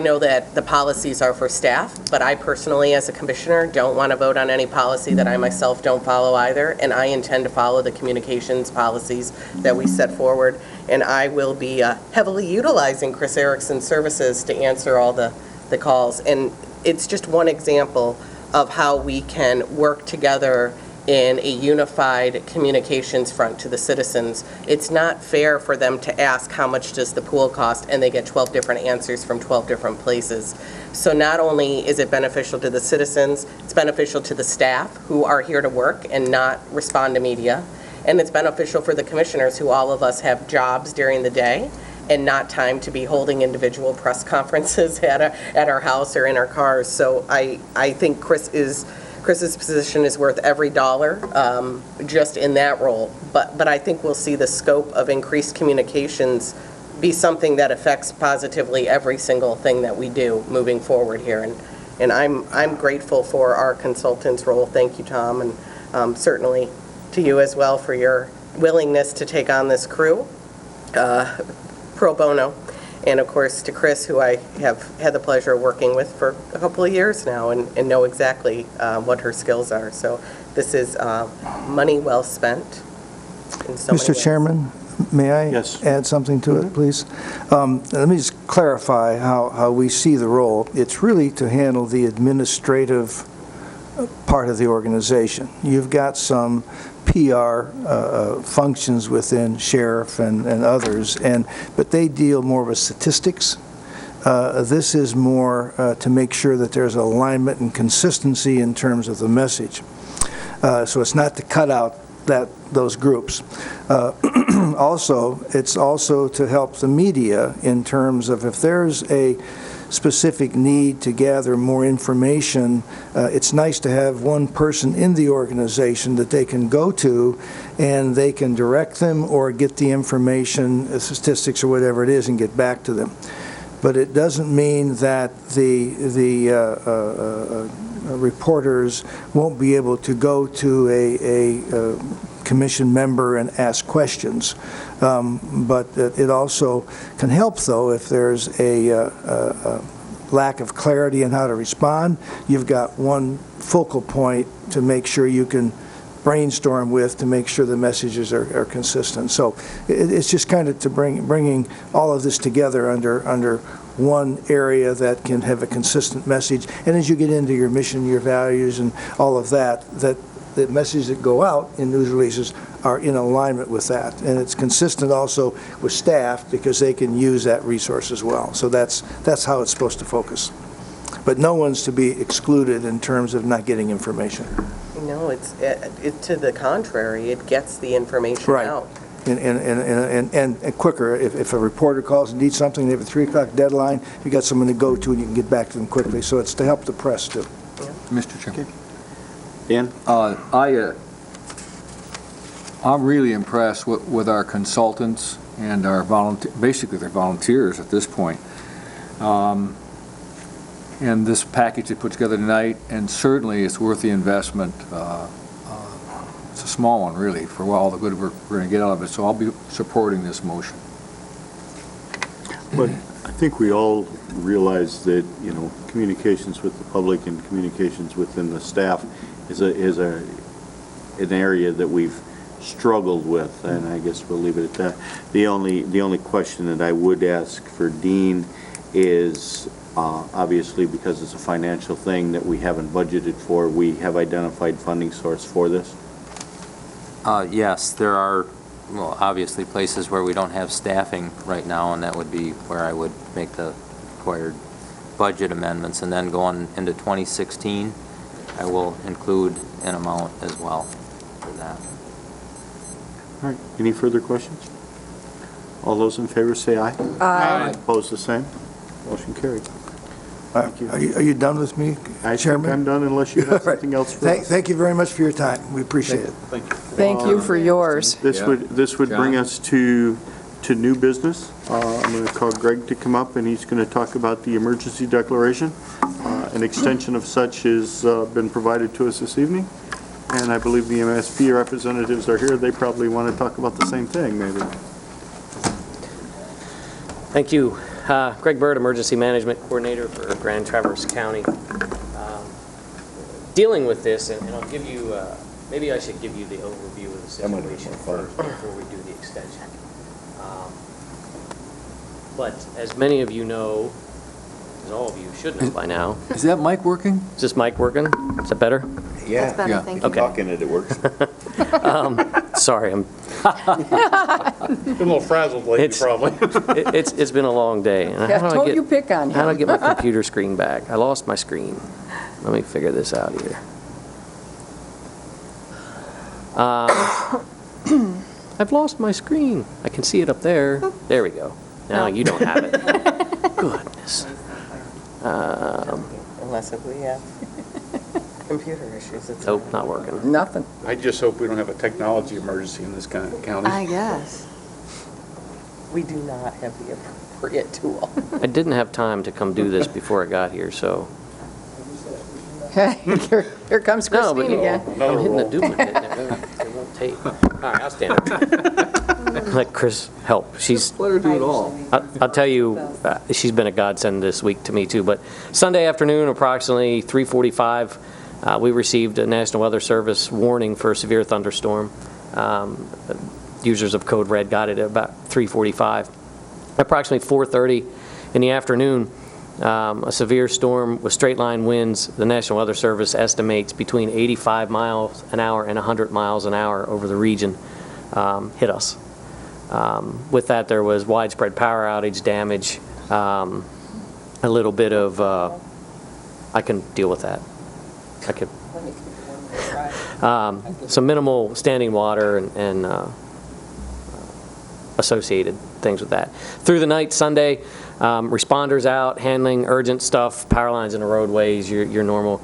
know that the policies are for staff, but I personally, as a commissioner, don't want to vote on any policy that I myself don't follow either, and I intend to follow the communications policies that we set forward, and I will be heavily utilizing Chris Erickson's services to answer all the calls. And it's just one example of how we can work together in a unified communications front to the citizens. It's not fair for them to ask how much does the pool cost, and they get 12 different answers from 12 different places. So not only is it beneficial to the citizens, it's beneficial to the staff who are here to work and not respond to media, and it's beneficial for the commissioners, who all of us have jobs during the day and not time to be holding individual press conferences at our house or in our cars. So I think Chris's position is worth every dollar, just in that role. But I think we'll see the scope of increased communications be something that affects positively every single thing that we do moving forward here. And I'm grateful for our consultant's role. Thank you, Tom, and certainly to you as well for your willingness to take on this crew pro bono. And of course, to Chris, who I have had the pleasure of working with for a couple of years now and know exactly what her skills are. So this is money well spent in so many Mr. ways. Chairman, may I Yes. add something to it, please? Let me just clarify how we see the role. It's really to handle the administrative part of the organization. You've got some PR functions within sheriff and others, but they deal more with statistics. This is more to make sure that there's alignment and consistency in terms of the message. So it's not to cut out those groups. Also, it's also to help the media in terms of if there's a specific need to gather more information, it's nice to have one person in the organization that they can go to and they can direct them or get the information, statistics or whatever it is, and get back to them. But it doesn't mean that the reporters won't be able to go to a commission member and ask questions. But it also can help, though, if there's a lack of clarity on how to respond. You've got one focal point to make sure you can brainstorm with to make sure the messages are consistent. So it's just kind of to bringing all of this together under one area that can have a consistent message. And as you get into your mission, your values, and all of that the messages that go out in news releases are in alignment with that. And it's consistent also with staff because they can use that resource as well. So that's how it's supposed to focus. But no one's to be excluded in terms of not getting information. No, it's to the contrary. It gets the information Right. out. And quicker. If a reporter calls and needs something, they have a 3 o'clock deadline, you got someone to go to and you can get back to them quickly. So it's to help the press too. Mr. Chairman. Dan? I'm really impressed with our consultants and our basically they're volunteers at this point. And this package they put together tonight, and certainly it's worth the investment. It's a small one, really, for all the good we're going to get out of it, so I'll be supporting this motion. But I think we all realize that, communications with the public and communications within the staff is an area that we've struggled with, and I guess we'll leave it at that. The only question that I would ask for Dean is, obviously because it's a financial thing that we haven't budgeted for, we have identified funding source for this? Yes, there are, well, obviously places where we don't have staffing right now, and that would be where I would make the required budget amendments. And then going into 2016, I will include an amount as well for that. All right, any further questions? All those in favor say aye. Aye. Opposed, the same. Motion carried. Thank you. Are you done with me, I think Chairman? I'm done unless you have something else for us. Thank you very much for your time. We appreciate it. Thank you. Thank you for yours. This would bring us to new business. I'm going to call Greg to come up, and he's going to talk about the emergency declaration. An extension of such has been provided to us this evening, and I believe the MSP representatives are here. They probably want to talk about the same thing, maybe. Thank you. Greg Bird, Emergency Management Coordinator for Grand Traverse County. Dealing with this, and I'll give you, maybe I should give you the overview of the situation first before we do the extension. But as many of you know, as all of you should know by now. Is that mic working? Is this mic working? Is that better? That's better, Yeah. thank you. Okay. Talking it works. Sorry, I'm, Been a little frazzled lately, It's- probably. it's been a long day. And Yeah, how do I don't get- you pick on How do I him. get my computer screen back? I lost my screen. Let me figure this out here. I've lost my screen. I can see it up there. There we go. Now you don't have it. Goodness. Unless if we have computer issues, it's. Nope, not working. Nothing. I just hope we don't have a technology emergency in this county. I guess. We do not have the appropriate tool. I didn't have time to come do this before I got here, so. Here comes No, but Christine again. I'm hitting the duplicate and it won't take. All right, I'll stand up. Let Chris help. She's, Let her do it all. I'll tell you, she's been a godsend this week to me too. But Sunday afternoon, approximately 3:45, we received a National Weather Service warning for a severe thunderstorm. Users of Code Red got it at about 3:45. Approximately 4:30 in the afternoon, a severe storm with straight line winds, the National Weather Service estimates between 85 miles an hour and 100 miles an hour over the region, hit us. With that, there was widespread power outage damage, a little bit of, I can deal with that. I could. Some minimal standing water and associated things with that. Through the night Sunday, responders out handling urgent stuff, power lines in the roadways, your normal.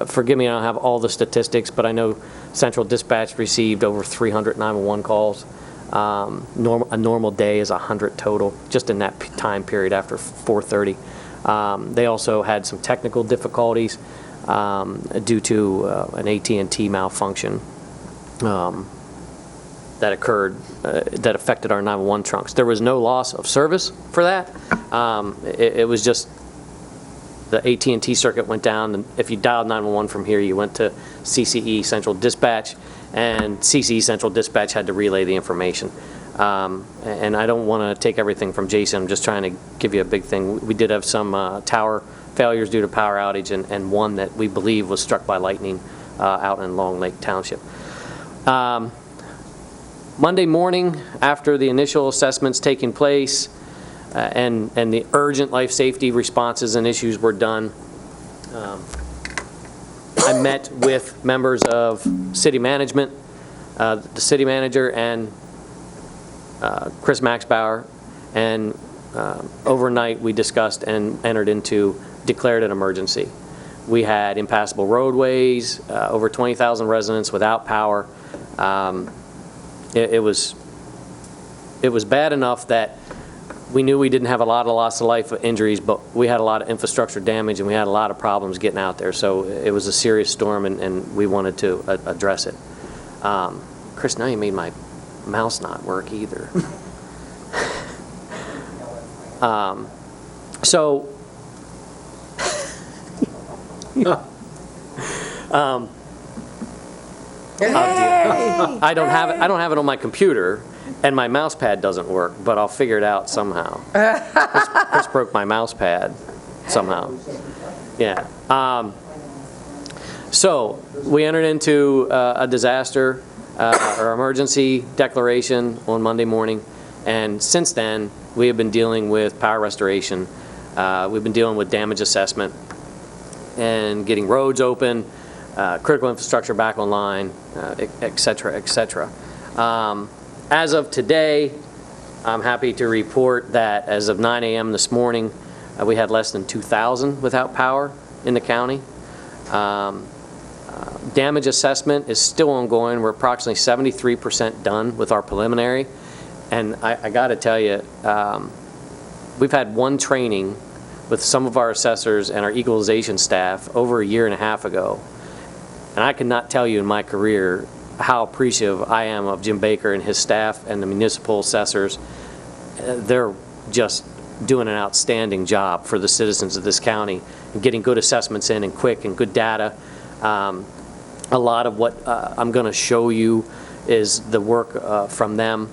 Forgive me, I don't have all the statistics, but I know Central Dispatch received over 300 911 calls. A normal day is 100 total, just in that time period after 4:30. They also had some technical difficulties due to an AT&T malfunction that occurred, that affected our 911 trunks. There was no loss of service for that. It was just the AT&T circuit went down, and if you dialed 911 from here, you went to CCE Central Dispatch, and CCE Central Dispatch had to relay the information. And I don't want to take everything from Jason. I'm just trying to give you a big thing. We did have some tower failures due to power outage, and one that we believe was struck by lightning out in Long Lake Township. Monday morning, after the initial assessments taking place and the urgent life safety responses and issues were done, I met with members of city management, the city manager, and Chris Maxbauer, and overnight we discussed and entered into, declared an emergency. We had impassable roadways, over 20,000 residents without power. It was bad enough that we knew we didn't have a lot of loss of life injuries, but we had a lot of infrastructure damage and we had a lot of problems getting out there. So it was a serious storm, and we wanted to address it. Chris, now you made my mouse not work either. So I don't have it on my computer, and my mouse pad doesn't work, but I'll figure it out somehow. Chris broke my mouse pad somehow. Yeah. So we entered into a disaster or emergency declaration on Monday morning, and since then we have been dealing with power restoration. We've been dealing with damage assessment and getting roads open, critical infrastructure back online, et cetera, et cetera. As of today, I'm happy to report that as of 9 a.m. this morning, we had less than 2,000 without power in the county. Damage assessment is still ongoing. We're approximately 73% done with our preliminary. And I got to tell you, we've had one training with some of our assessors and our equalization staff over a year and a half ago. And I cannot tell you in my career how appreciative I am of Jim Baker and his staff and the municipal assessors. They're just doing an outstanding job for the citizens of this county and getting good assessments in and quick and good data. A lot of what I'm going to show you is the work from them.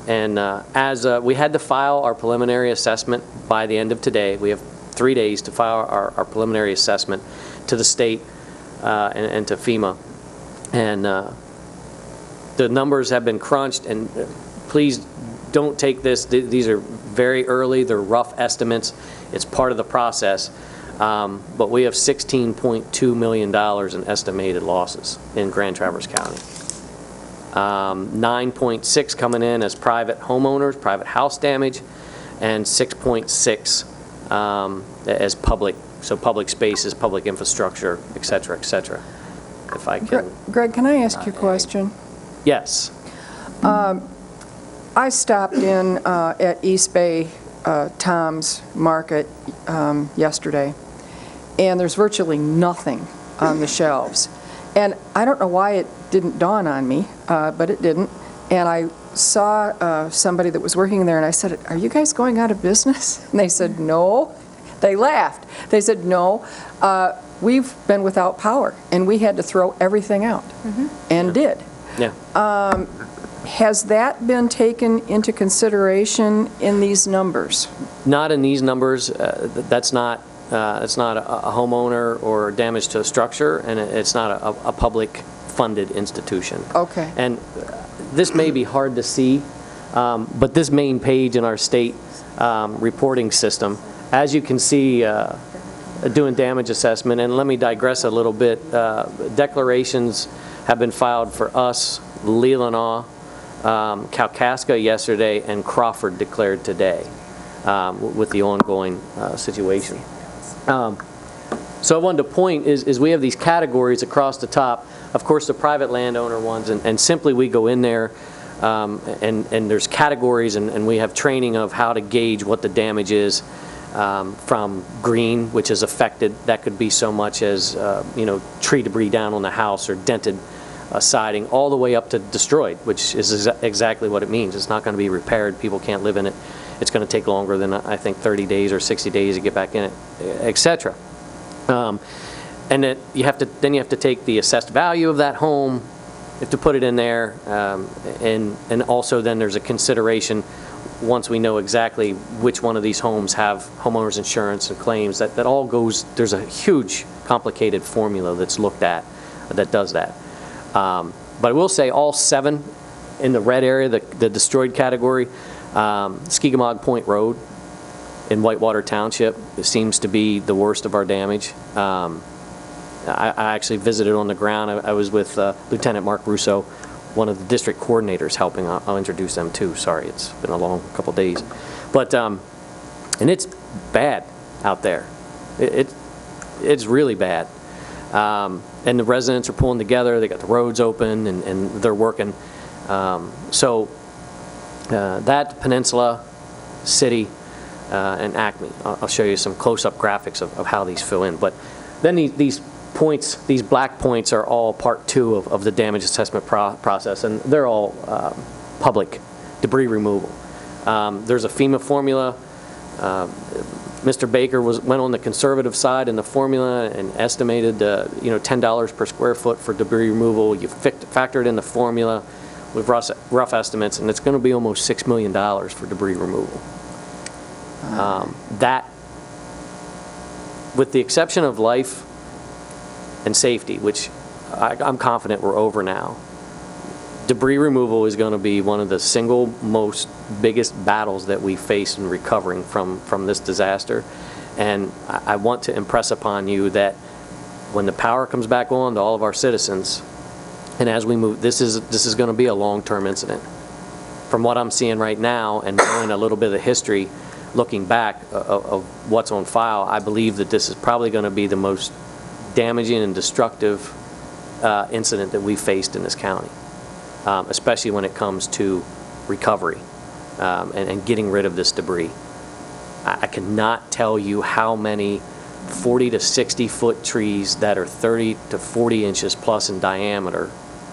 As we had to file our preliminary assessment by the end of today. We have 3 days to file our preliminary assessment to the state and to FEMA. And the numbers have been crunched, and please don't take this, these are very early, they're rough estimates, it's part of the process, but we have $16.2 million in estimated losses in Grand Traverse County. 9.6 coming in as private homeowners, private house damage, and 6.6 as public, so public spaces, public infrastructure, et cetera, et cetera. If I can. Greg, can I ask you a question? Yes. I stopped in at East Bay Tom's Market yesterday, and there's virtually nothing on the shelves. And I don't know why it didn't dawn on me, but it didn't. And I saw somebody that was working there, and I said, "Are you guys going out of business?" And they said, "No." They laughed. They said, "No, we've been without power, and we had to throw everything out," and did. Yeah. Has that been taken into consideration in these numbers? Not in these numbers. That's not. It's not a homeowner or damage to a structure, and it's not a public-funded institution. Okay. And this may be hard to see, but this main page in our state reporting system, as you can see, doing damage assessment, and let me digress a little bit, declarations have been filed for us, Leelanau, Kalkaska yesterday, and Crawford declared today with the ongoing situation. So I wanted to point is we have these categories across the top. Of course, the private landowner ones, and simply we go in there, and there's categories, and we have training of how to gauge what the damage is from green, which is affected. That could be so much as tree debris down on the house or dented siding, all the way up to destroyed, which is exactly what it means. It's not going to be repaired. People can't live in it. It's going to take longer than, I think, 30 days or 60 days to get back in it, etc. And then you have to take the assessed value of that home, you have to put it in there, and also then there's a consideration once we know exactly which one of these homes have homeowners insurance and claims, that all goes, there's a huge complicated formula that's looked at that does that. But I will say all 7 in the red area, the destroyed category, Skegamog Point Road in Whitewater Township, it seems to be the worst of our damage. I actually visited on the ground. I was with Lieutenant Mark Russo, one of the district coordinators helping. I'll introduce them too. Sorry, it's been a long couple days. But, and it's bad out there. It's really bad. And the residents are pulling together. They got the roads open, and they're working. That Peninsula, City, and Acme. I'll show you some close-up graphics of how these fill in. But then these points, these black points, are all part 2 of the damage assessment process, and they're all public debris removal. There's a FEMA formula. Mr. Baker went on the conservative side in the formula and estimated $10 per square foot for debris removal. You factor it in the formula with rough estimates, and it's going to be almost $6 million for debris removal. That, with the exception of life and safety, which I'm confident we're over now, debris removal is going to be one of the single most biggest battles that we face in recovering from this disaster. And I want to impress upon you that when the power comes back on to all of our citizens, and as we move, this is going to be a long-term incident. From what I'm seeing right now and knowing a little bit of the history, looking back of what's on file, I believe that this is probably going to be the most damaging and destructive incident that we've faced in this county, especially when it comes to recovery and getting rid of this debris. I cannot tell you how many 40 to 60 foot trees that are 30 to 40 inches plus in diameter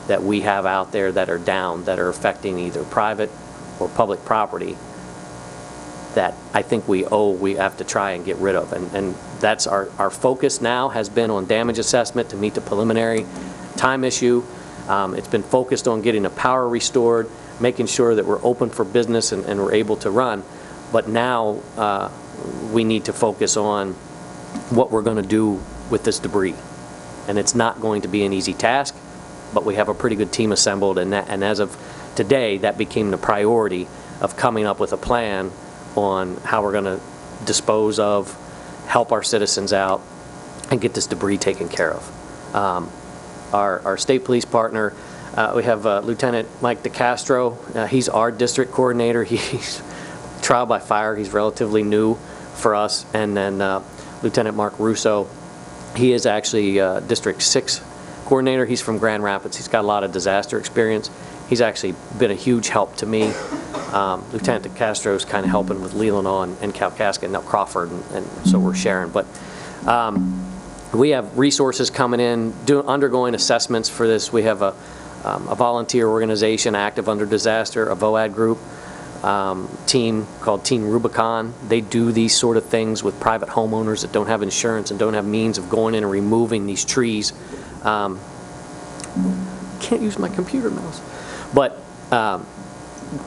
that we have out there that are down, that are affecting either private or public property, that I think we have to try and get rid of. And that's our focus now has been on damage assessment to meet the preliminary time issue. It's been focused on getting the power restored, making sure that we're open for business and we're able to run. But now we need to focus on what we're going to do with this debris. And it's not going to be an easy task, but we have a pretty good team assembled, and as of today, that became the priority of coming up with a plan on how we're going to dispose of, help our citizens out, and get this debris taken care of. Our state police partner, we have Lieutenant Mike DeCastro. He's our district coordinator. He's trial by fire. He's relatively new for us. And then Lieutenant Mark Russo, he is actually District 6 coordinator. He's from Grand Rapids. He's got a lot of disaster experience. He's actually been a huge help to me. Lieutenant DeCastro is kind of helping with Leelanau and Kalkaska and now Crawford, and so we're sharing. But we have resources coming in, undergoing assessments for this. We have a volunteer organization, Active Under Disaster, a VOAD group team called Team Rubicon. They do these sort of things with private homeowners that don't have insurance and don't have means of going in and removing these trees. Can't use my computer mouse. But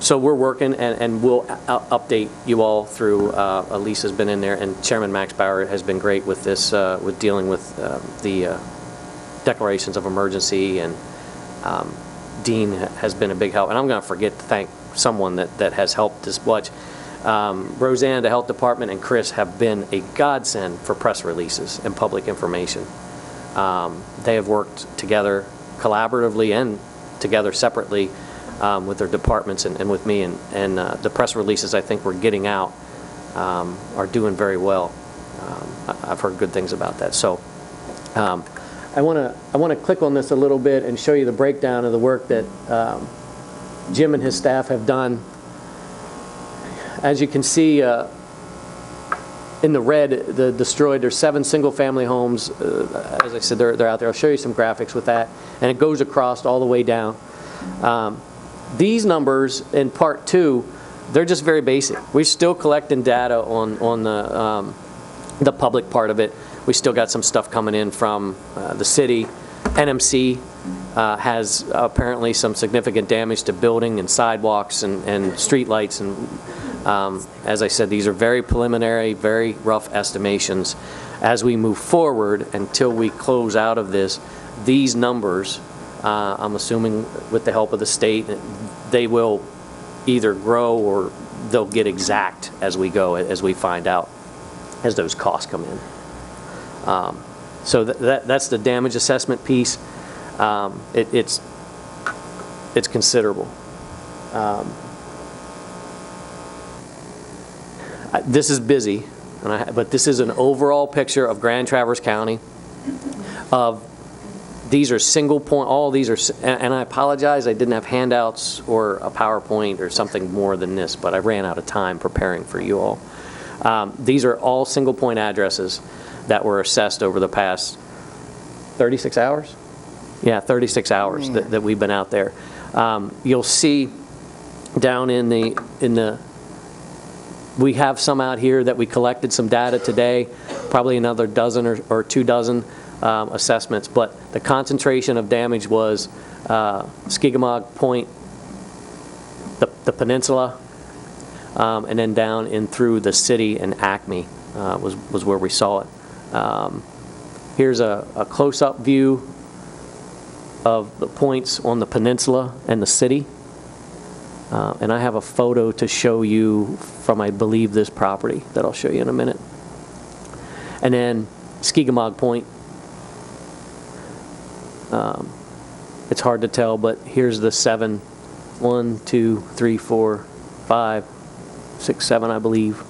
so we're working, and we'll update you all through, Lisa's been in there, and Chairman Max Bauer has been great with this, with dealing with the declarations of emergency, and Dean has been a big help. And I'm going to forget to thank someone that has helped this much. Roseanne, the health department, and Chris have been a godsend for press releases and public information. They have worked together collaboratively and together separately with their departments and with me, and the press releases I think we're getting out are doing very well. I've heard good things about that. So I want to click on this a little bit and show you the breakdown of the work that Jim and his staff have done. As you can see in the red, the destroyed, there's 7 single-family homes. As I said, they're out there. I'll show you some graphics with that, and it goes across all the way down. These numbers in part 2, they're just very basic. We're still collecting data on the public part of it. We still got some stuff coming in from the city. NMC has apparently some significant damage to building and sidewalks and street lights. And as I said, these are very preliminary, very rough estimations. As we move forward, until we close out of this, these numbers, I'm assuming with the help of the state, they will either grow or they'll get exact as we go, as we find out, as those costs come in. So that's the damage assessment piece. It's considerable. This is busy, but this is an overall picture of Grand Traverse County. These are single point, all these are, and I apologize, I didn't have handouts or a PowerPoint or something more than this, but I ran out of time preparing for you all. These are all single point addresses that were assessed over the past 36 hours? Yeah, 36 hours that we've been out there. You'll see down in the, we have some out here that we collected some data today, probably another dozen or 2 dozen assessments, but the concentration of damage was Skigmog Point, the peninsula, and then down in through the city and Acme was where we saw it. Here's a close-up view of the points on the peninsula and the city. And I have a photo to show you from, I believe, this property that I'll show you in a minute. And then Skigmog Point. It's hard to tell, but here's the 7, 1, 2, 3, 4, 5, 6, 7, I believe,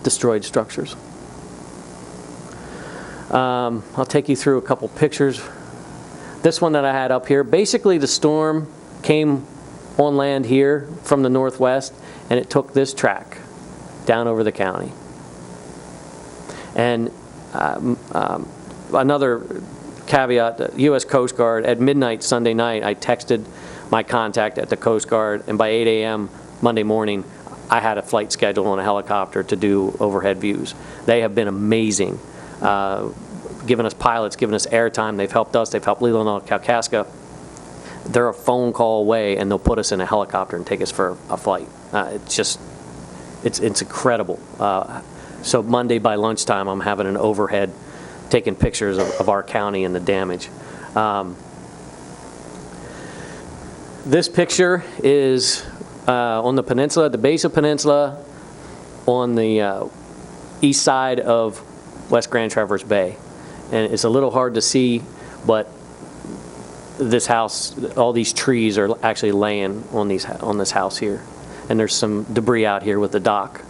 destroyed structures. I'll take you through a couple pictures. This one that I had up here, basically the storm came on land here from the northwest, and it took this track down over the county. And another caveat, the U.S. Coast Guard, at midnight Sunday night, I texted my contact at the Coast Guard, and by 8 a.m. Monday morning, I had a flight scheduled on a helicopter to do overhead views. They have been amazing, giving us pilots, giving us airtime. They've helped us. They've helped Leelanau, Kalkaska. They're a phone call away, and they'll put us in a helicopter and take us for a flight. It's incredible. So Monday by lunchtime, I'm having an overhead taking pictures of our county and the damage. This picture is on the peninsula, the base of peninsula, on the east side of West Grand Traverse Bay. And it's a little hard to see, but this house, all these trees are actually laying on this house here. And there's some debris out here with the dock.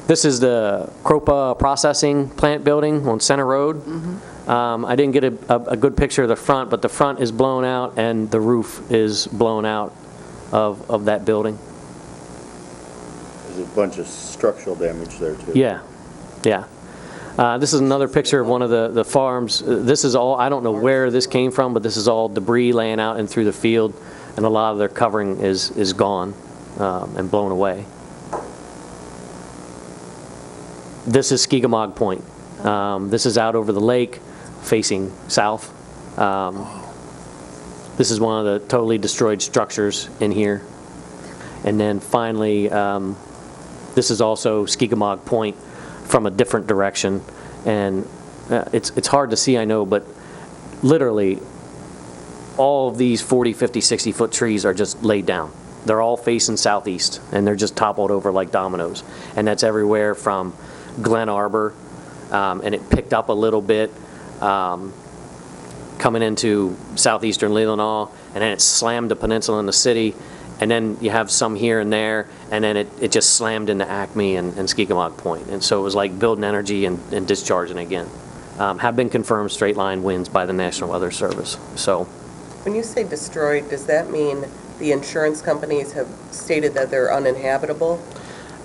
This is the Cropa processing plant building on Center Road. I didn't get a good picture of the front, but the front is blown out and the roof is blown out of that building. There's a bunch of structural damage there, too. Yeah, yeah. This is another picture of one of the farms. This is all, I don't know where this came from, but this is all debris laying out and through the field, and a lot of their covering is gone and blown away. This is Skegamog Point. This is out over the lake facing south. This is one of the totally destroyed structures in here. And then finally, this is also Skegamog Point from a different direction. And it's hard to see, I know, but literally all of these 40, 50, 60-foot trees are just laid down. They're all facing southeast, and they're just toppled over like dominoes. And that's everywhere from Glen Arbor, and it picked up a little bit coming into southeastern Leelanau, and then it slammed the peninsula in the city, and then you have some here and there, and then it just slammed into Acme and Skegamog Point. And so it was like building energy and discharging again. Have been confirmed straight line winds by the National Weather Service. So, When you say destroyed, does that mean the insurance companies have stated that they're uninhabitable?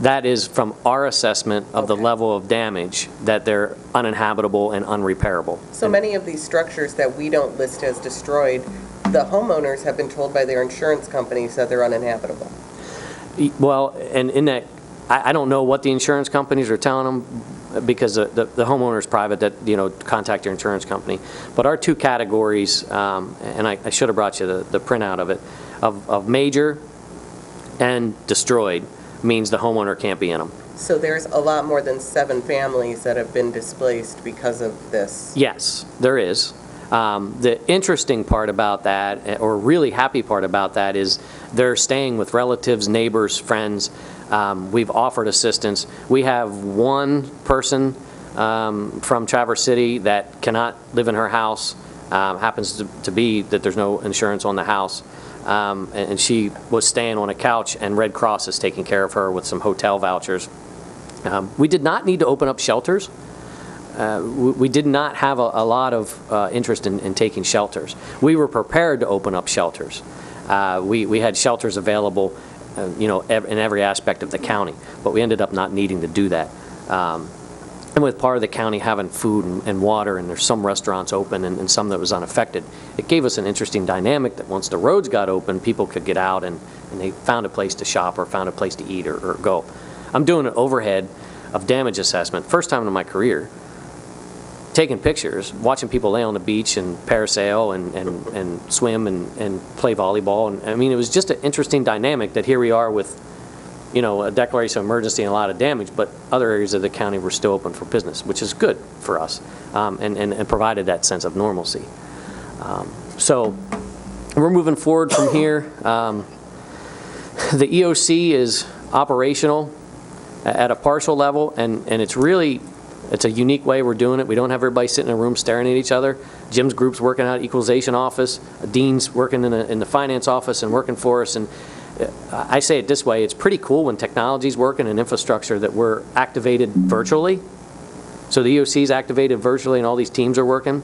that is from our assessment of the level of damage, that they're uninhabitable and unrepairable. So many of these structures that we don't list as destroyed, the homeowners have been told by their insurance companies that they're uninhabitable. Well, and in that, I don't know what the insurance companies are telling them, because the homeowner's private, that, you know, contact your insurance company. But our two categories, and I should have brought you the printout of it, of major and destroyed, means the homeowner can't be in them. So there's a lot more than 7 families that have been displaced because of this. Yes, there is. The interesting part about that, or really happy part about that, is they're staying with relatives, neighbors, friends. We've offered assistance. We have one person from Traverse City that cannot live in her house. Happens to be that there's no insurance on the house. And she was staying on a couch, and Red Cross is taking care of her with some hotel vouchers. We did not need to open up shelters. We did not have a lot of interest in taking shelters. We were prepared to open up shelters. We had shelters available, you know, in every aspect of the county, but we ended up not needing to do that. And with part of the county having food and water, and there's some restaurants open and some that was unaffected, it gave us an interesting dynamic that once the roads got open, people could get out and they found a place to shop or found a place to eat or go. I'm doing an overhead of damage assessment, first time in my career, taking pictures, watching people lay on the beach and parasail and swim and play volleyball. And I mean, it was just an interesting dynamic that here we are with, you know, a declaration of emergency and a lot of damage, but other areas of the county were still open for business, which is good for us, and provided that sense of normalcy. So we're moving forward from here. The EOC is operational at a partial level, and it's really, it's a unique way we're doing it. We don't have everybody sitting in a room staring at each other. Jim's group's working out equalization office. Dean's working in the finance office and working for us. And I say it this way, it's pretty cool when technology's working and infrastructure that we're activated virtually. So the EOC's activated virtually and all these teams are working.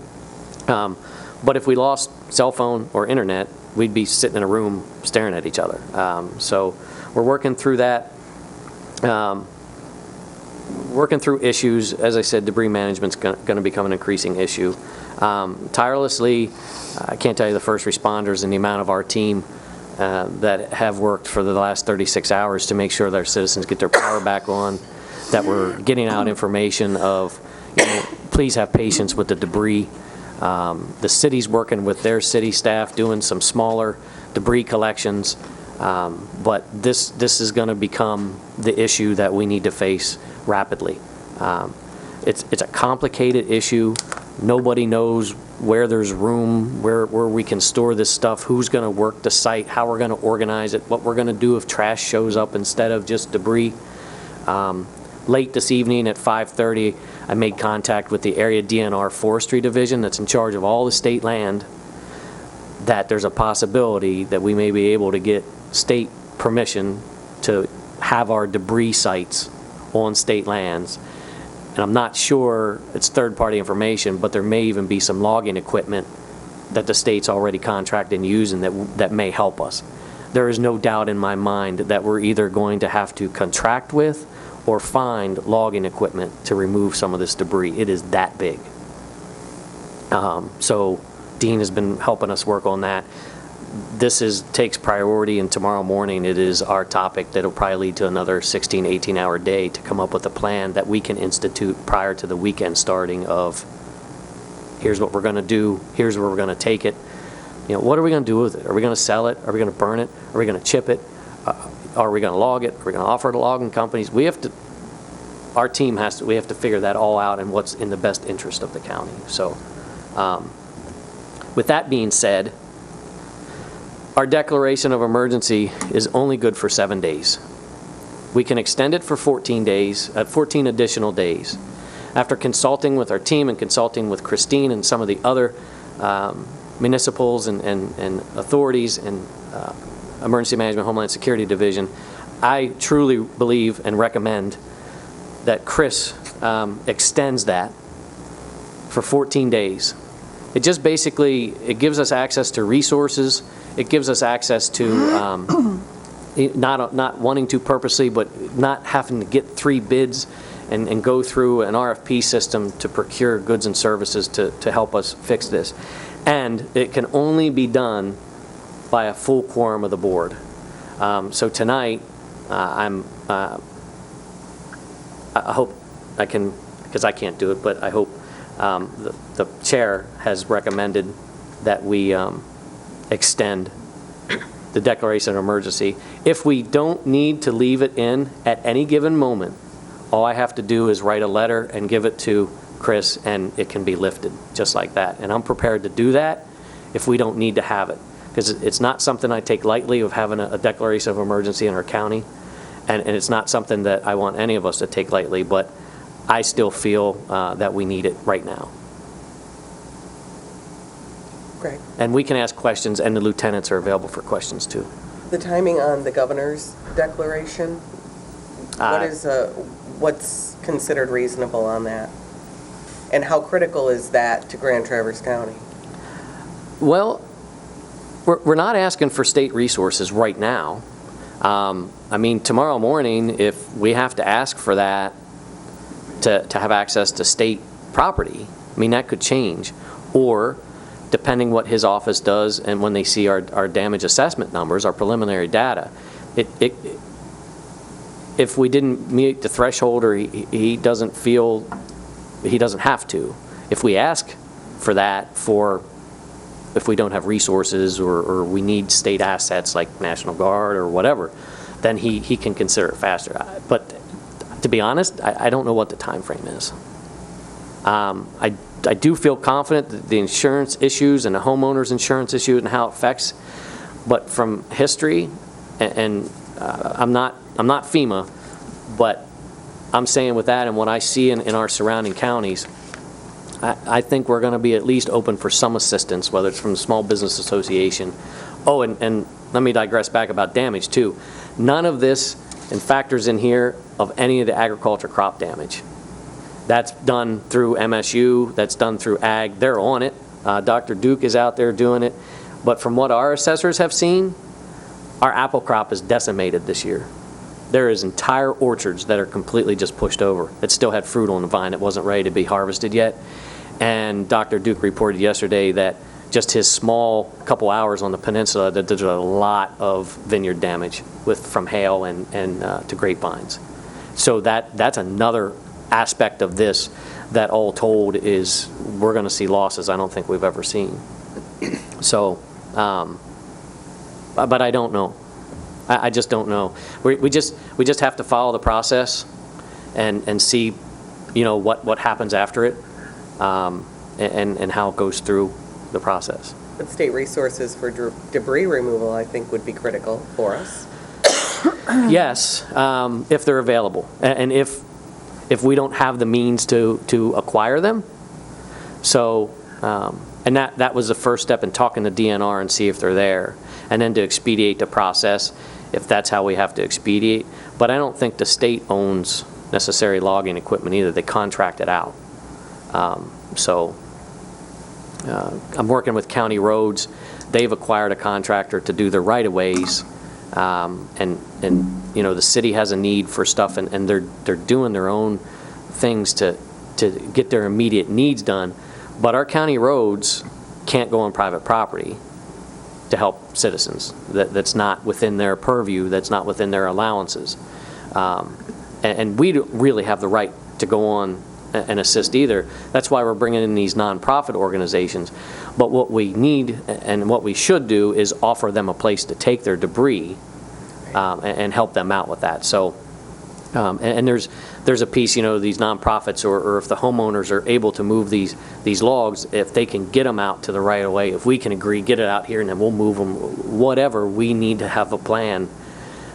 But if we lost cell phone or internet, we'd be sitting in a room staring at each other. So we're working through that. Working through issues. As I said, debris management's going to become an increasing issue. Tirelessly, I can't tell you the first responders and the amount of our team that have worked for the last 36 hours to make sure that our citizens get their power back on, that we're getting out information of, you know, please have patience with the debris. The city's working with their city staff doing some smaller debris collections. But this is going to become the issue that we need to face rapidly. It's a complicated issue. Nobody knows where there's room, where we can store this stuff, who's going to work the site, how we're going to organize it, what we're going to do if trash shows up instead of just debris. Late this evening at 5:30, I made contact with the area DNR Forestry Division that's in charge of all the state land, that there's a possibility that we may be able to get state permission to have our debris sites on state lands. And I'm not sure, it's third-party information, but there may even be some logging equipment that the state's already contracted and using that may help us. There is no doubt in my mind that we're either going to have to contract with or find logging equipment to remove some of this debris. It is that big. So Dean has been helping us work on that. This takes priority, and tomorrow morning it is our topic that'll probably lead to another 16, 18-hour day to come up with a plan that we can institute prior to the weekend starting of, here's what we're going to do, here's where we're going to take it. You know, what are we going to do with it? Are we going to sell it? Are we going to burn it? Are we going to chip it? Are we going to log it? Are we going to offer it to logging companies? We have to, our team has to, we have to figure that all out and what's in the best interest of the county. So with that being said, our declaration of emergency is only good for 7 days. We can extend it for 14 days, 14 additional days. After consulting with our team and consulting with Christine and some of the other municipals and authorities and Emergency Management Homeland Security Division, I truly believe and recommend that Chris extends that for 14 days. It just basically, it gives us access to resources. It gives us access to not wanting to purposely, but not having to get 3 bids and go through an RFP system to procure goods and services to help us fix this. And it can only be done by a full quorum of the board. So tonight, I hope I can, because I can't do it, but I hope the chair has recommended that we extend the declaration of emergency. If we don't need to leave it in at any given moment, all I have to do is write a letter and give it to Chris, and it can be lifted just like that. And I'm prepared to do that if we don't need to have it, because it's not something I take lightly of having a declaration of emergency in our county, and it's not something that I want any of us to take lightly, but I still feel that we need it right now. Greg, And we can ask questions, and the lieutenants are available for questions too. the timing on the governor's declaration, what's considered reasonable on that? And how critical is that to Grand Traverse County? Well, we're not asking for state resources right now. I mean, tomorrow morning, if we have to ask for that to have access to state property, I mean, that could change. Or, depending what his office does and when they see our damage assessment numbers, our preliminary data, if we didn't meet the threshold or he doesn't feel he doesn't have to, if we ask for that if we don't have resources or we need state assets like National Guard or whatever, then he can consider it faster. But to be honest, I don't know what the time frame is. I do feel confident that the insurance issues and the homeowner's insurance issue and how it affects, but from history, and I'm not FEMA, but I'm saying with that and what I see in our surrounding counties, I think we're going to be at least open for some assistance, whether it's from the Small Business Association. Oh, and let me digress back about damage too. None of this factors in here of any of the agriculture crop damage. That's done through MSU, that's done through Ag, they're on it. Dr. Duke is out there doing it. But from what our assessors have seen, our apple crop is decimated this year. There is entire orchards that are completely just pushed over. It still had fruit on the vine, it wasn't ready to be harvested yet. And Dr. Duke reported yesterday that just his small couple hours on the peninsula, that there's a lot of vineyard damage from hail and to grapevines. So that's another aspect of this that all told is we're going to see losses I don't think we've ever seen. So, but I don't know. I just don't know. We just have to follow the process and see, you know, what happens after it, and how it goes through the process. But state resources for debris removal, I think, would be critical for us. Yes, if they're available, and if we don't have the means to acquire them. So, and that was the first step in talking to DNR and see if they're there, and then to expedite the process, if that's how we have to expedite. But I don't think the state owns necessary logging equipment either. They contract it out. So I'm working with County Roads. They've acquired a contractor to do their right-of-ways. And you know, the city has a need for stuff, and they're doing their own things to get their immediate needs done. But our county roads can't go on private property to help citizens. That's not within their purview. That's not within their allowances. And we don't really have the right to go on and assist either. That's why we're bringing in these nonprofit organizations. But what we need and what we should do is offer them a place to take their debris, and help them out with that. So, and there's a piece, you know, these nonprofits, or if the homeowners are able to move these logs, if they can get them out to the right of way, if we can agree, get it out here, and then we'll move them. Whatever, we need to have a plan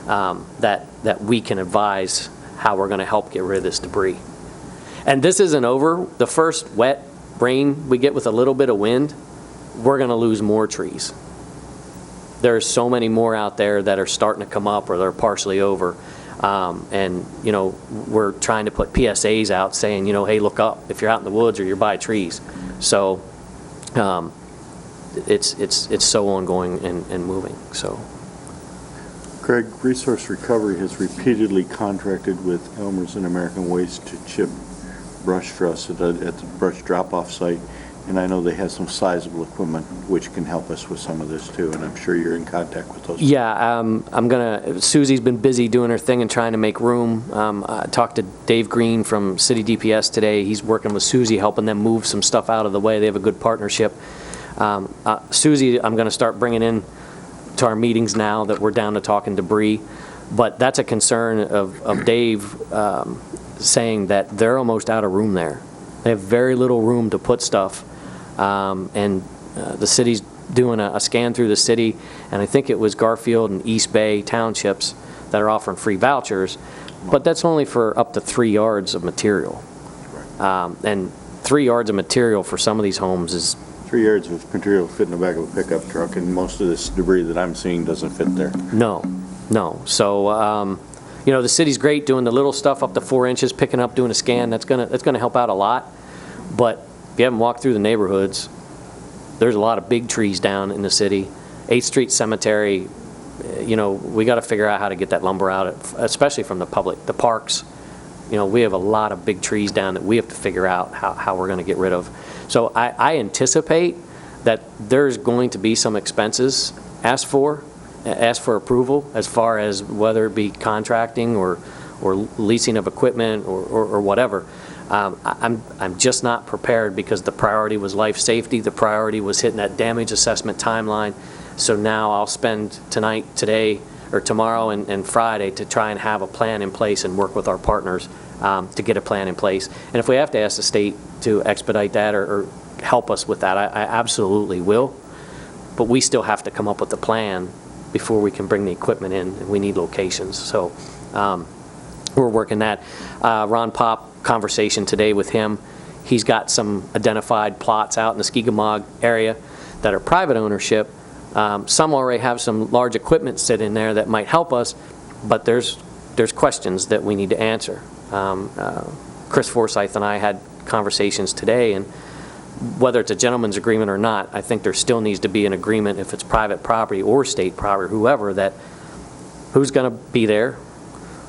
that we can advise how we're going to help get rid of this debris. And this isn't over. The first wet rain we get with a little bit of wind, we're going to lose more trees. There's so many more out there that are starting to come up or they're partially over. And, you know, we're trying to put PSAs out saying, you know, hey, look up if you're out in the woods or you're by trees. So it's so ongoing and moving. So. Craig, Resource Recovery has repeatedly contracted with Elmer's and American Waste to chip brush for us at the brush drop-off site, and I know they have some sizable equipment which can help us with some of this too, and I'm sure you're in contact with those. Yeah, Susie's been busy doing her thing and trying to make room. I talked to Dave Green from City DPS today. He's working with Susie, helping them move some stuff out of the way. They have a good partnership. Susie, I'm going to start bringing in to our meetings now that we're down to talking debris, but that's a concern of Dave saying that they're almost out of room there. They have very little room to put stuff, and the city's doing a scan through the city, and I think it was Garfield and East Bay townships that are offering free vouchers, but that's only for up to 3 yards of material. And 3 yards of material for some of these homes is 3 yards of material fit in the back of a pickup truck, and most of this debris that I'm seeing doesn't fit there. No. So, you know, the city's great doing the little stuff up to 4 inches, picking up, doing a scan. That's gonna help out a lot. But if you haven't walked through the neighborhoods, there's a lot of big trees down in the city. 8th Street Cemetery, you know, we got to figure out how to get that lumber out, especially from the public. The parks, you know, we have a lot of big trees down that we have to figure out how we're going to get rid of. So I anticipate that there's going to be some expenses asked for approval, as far as whether it be contracting or leasing of equipment or whatever. I'm just not prepared, because the priority was life safety. The priority was hitting that damage assessment timeline. So now I'll spend today, or tomorrow and Friday to try and have a plan in place and work with our partners to get a plan in place. And if we have to ask the state to expedite that or help us with that, I absolutely will. But we still have to come up with a plan before we can bring the equipment in, and we need locations. So we're working that. Ron Pop, conversation today with him. He's got some identified plots out in the Skegamog area that are private ownership. Some already have some large equipment sit in there that might help us, but there's questions that we need to answer. Chris Forsyth and I had conversations today, and whether it's a gentleman's agreement or not, I think there still needs to be an agreement, if it's private property or state property, whoever, that who's going to be there,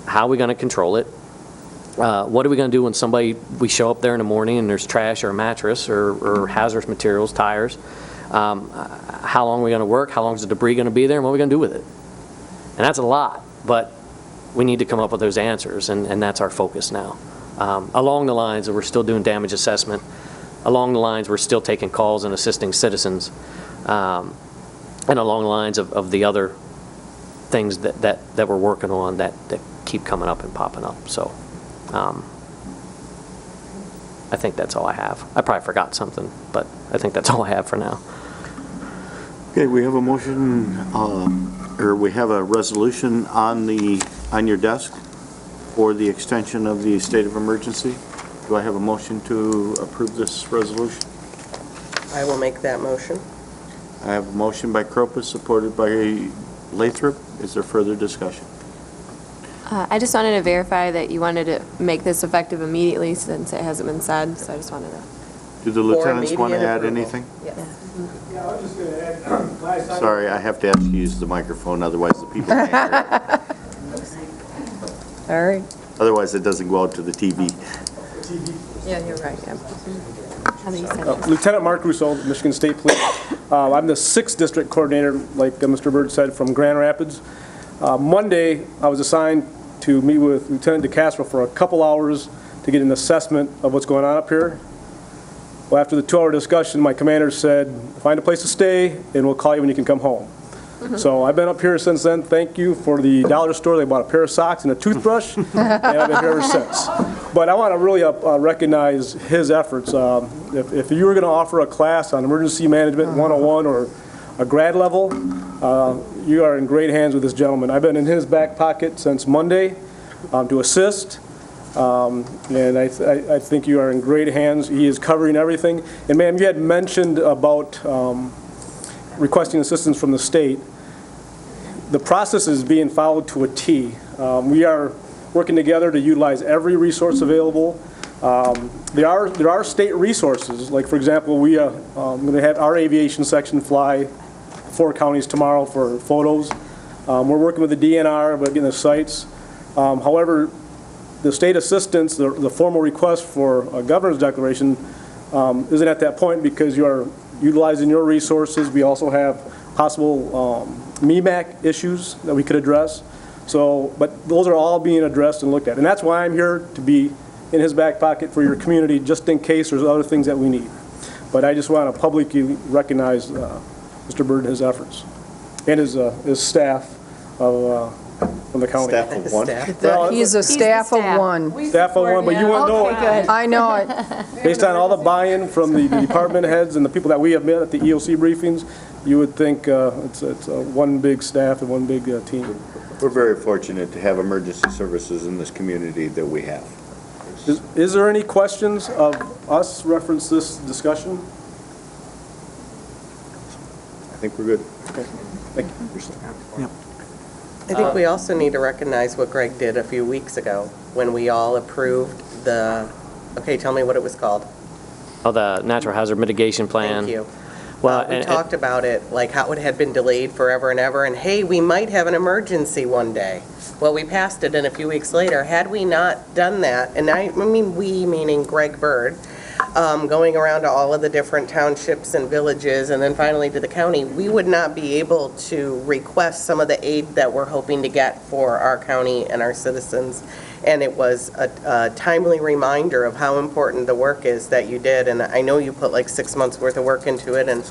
how are we going to control it, what are we going to do when we show up there in the morning and there's trash or a mattress or hazardous materials, tires, how long are we going to work, how long is the debris going to be there, and what are we going to do with it? And that's a lot, but we need to come up with those answers, and that's our focus now. Along the lines of we're still doing damage assessment, along the lines we're still taking calls and assisting citizens, and along the lines of the other things that we're working on that keep coming up and popping up. So I think that's all I have. I probably forgot something, but I think that's all I have for now. Okay, we have a motion, or we have a resolution on your desk for the extension of the state of emergency. Do I have a motion to approve this resolution? I will make that motion. I have a motion by Cropus, supported by Lathrop. Is there further discussion? I just wanted to verify that you wanted to make this effective immediately since it hasn't been said, so I just wanted to. Do the lieutenants want to add anything? Yes. Yeah, I was just going to add, Sorry, I have to ask you to use the microphone, otherwise the people can't hear it. All right. Otherwise, it doesn't go out to the TV. Yeah, you're right. Lieutenant Mark Rousseau, Michigan State Police. I'm the 6th District Coordinator, like Mr. Bird said, from Grand Rapids. Monday, I was assigned to meet with Lieutenant DeCastro for a couple hours to get an assessment of what's going on up here. Well, after the 2-hour discussion, my commander said, find a place to stay, and we'll call you when you can come home. So I've been up here since then. Thank you for the dollar store. They bought a pair of socks and a toothbrush, and I've been here ever since. But I want to really recognize his efforts. If you were going to offer a class on emergency management 101 or a grad level, you are in great hands with this gentleman. I've been in his back pocket since Monday to assist. And I think you are in great hands. He is covering everything. And ma'am, you had mentioned about requesting assistance from the state. The process is being followed to a T. We are working together to utilize every resource available. There are state resources. Like, for example, we are going to have our aviation section fly 4 counties tomorrow for photos. We're working with the DNR about getting the sites. However, the state assistance, the formal request for a governor's declaration isn't at that point because you are utilizing your resources. We also have possible MEMAC issues that we could address. So, but those are all being addressed and looked at. And that's why I'm here, to be in his back pocket for your community, just in case there's other things that we need. But I just want to publicly recognize Mr. Bird and his efforts, and his staff from the county. Staff of one? Well, He's a staff of one. Staff of one, but you wouldn't know it. I know it. Based on all the buy-in from the department heads and the people that we have met at the EOC briefings, you would think it's one big staff and one big team. We're very fortunate to have emergency services in this community that we have. Is there any questions of us reference this discussion? I think we're good. Okay. Thank you. I think we also need to recognize what Greg did a few weeks ago when we all approved the, okay, tell me what it was called. Oh, the natural hazard mitigation plan. Thank you. Well, We talked about it, like how it had been delayed forever and ever, and hey, we might have an emergency one day. Well, we passed it, and a few weeks later, had we not done that, and I mean we, meaning Greg Bird, going around to all of the different townships and villages, and then finally to the county, we would not be able to request some of the aid that we're hoping to get for our county and our citizens. And it was a timely reminder of how important the work is that you did. And I know you put like 6 months worth of work into it, and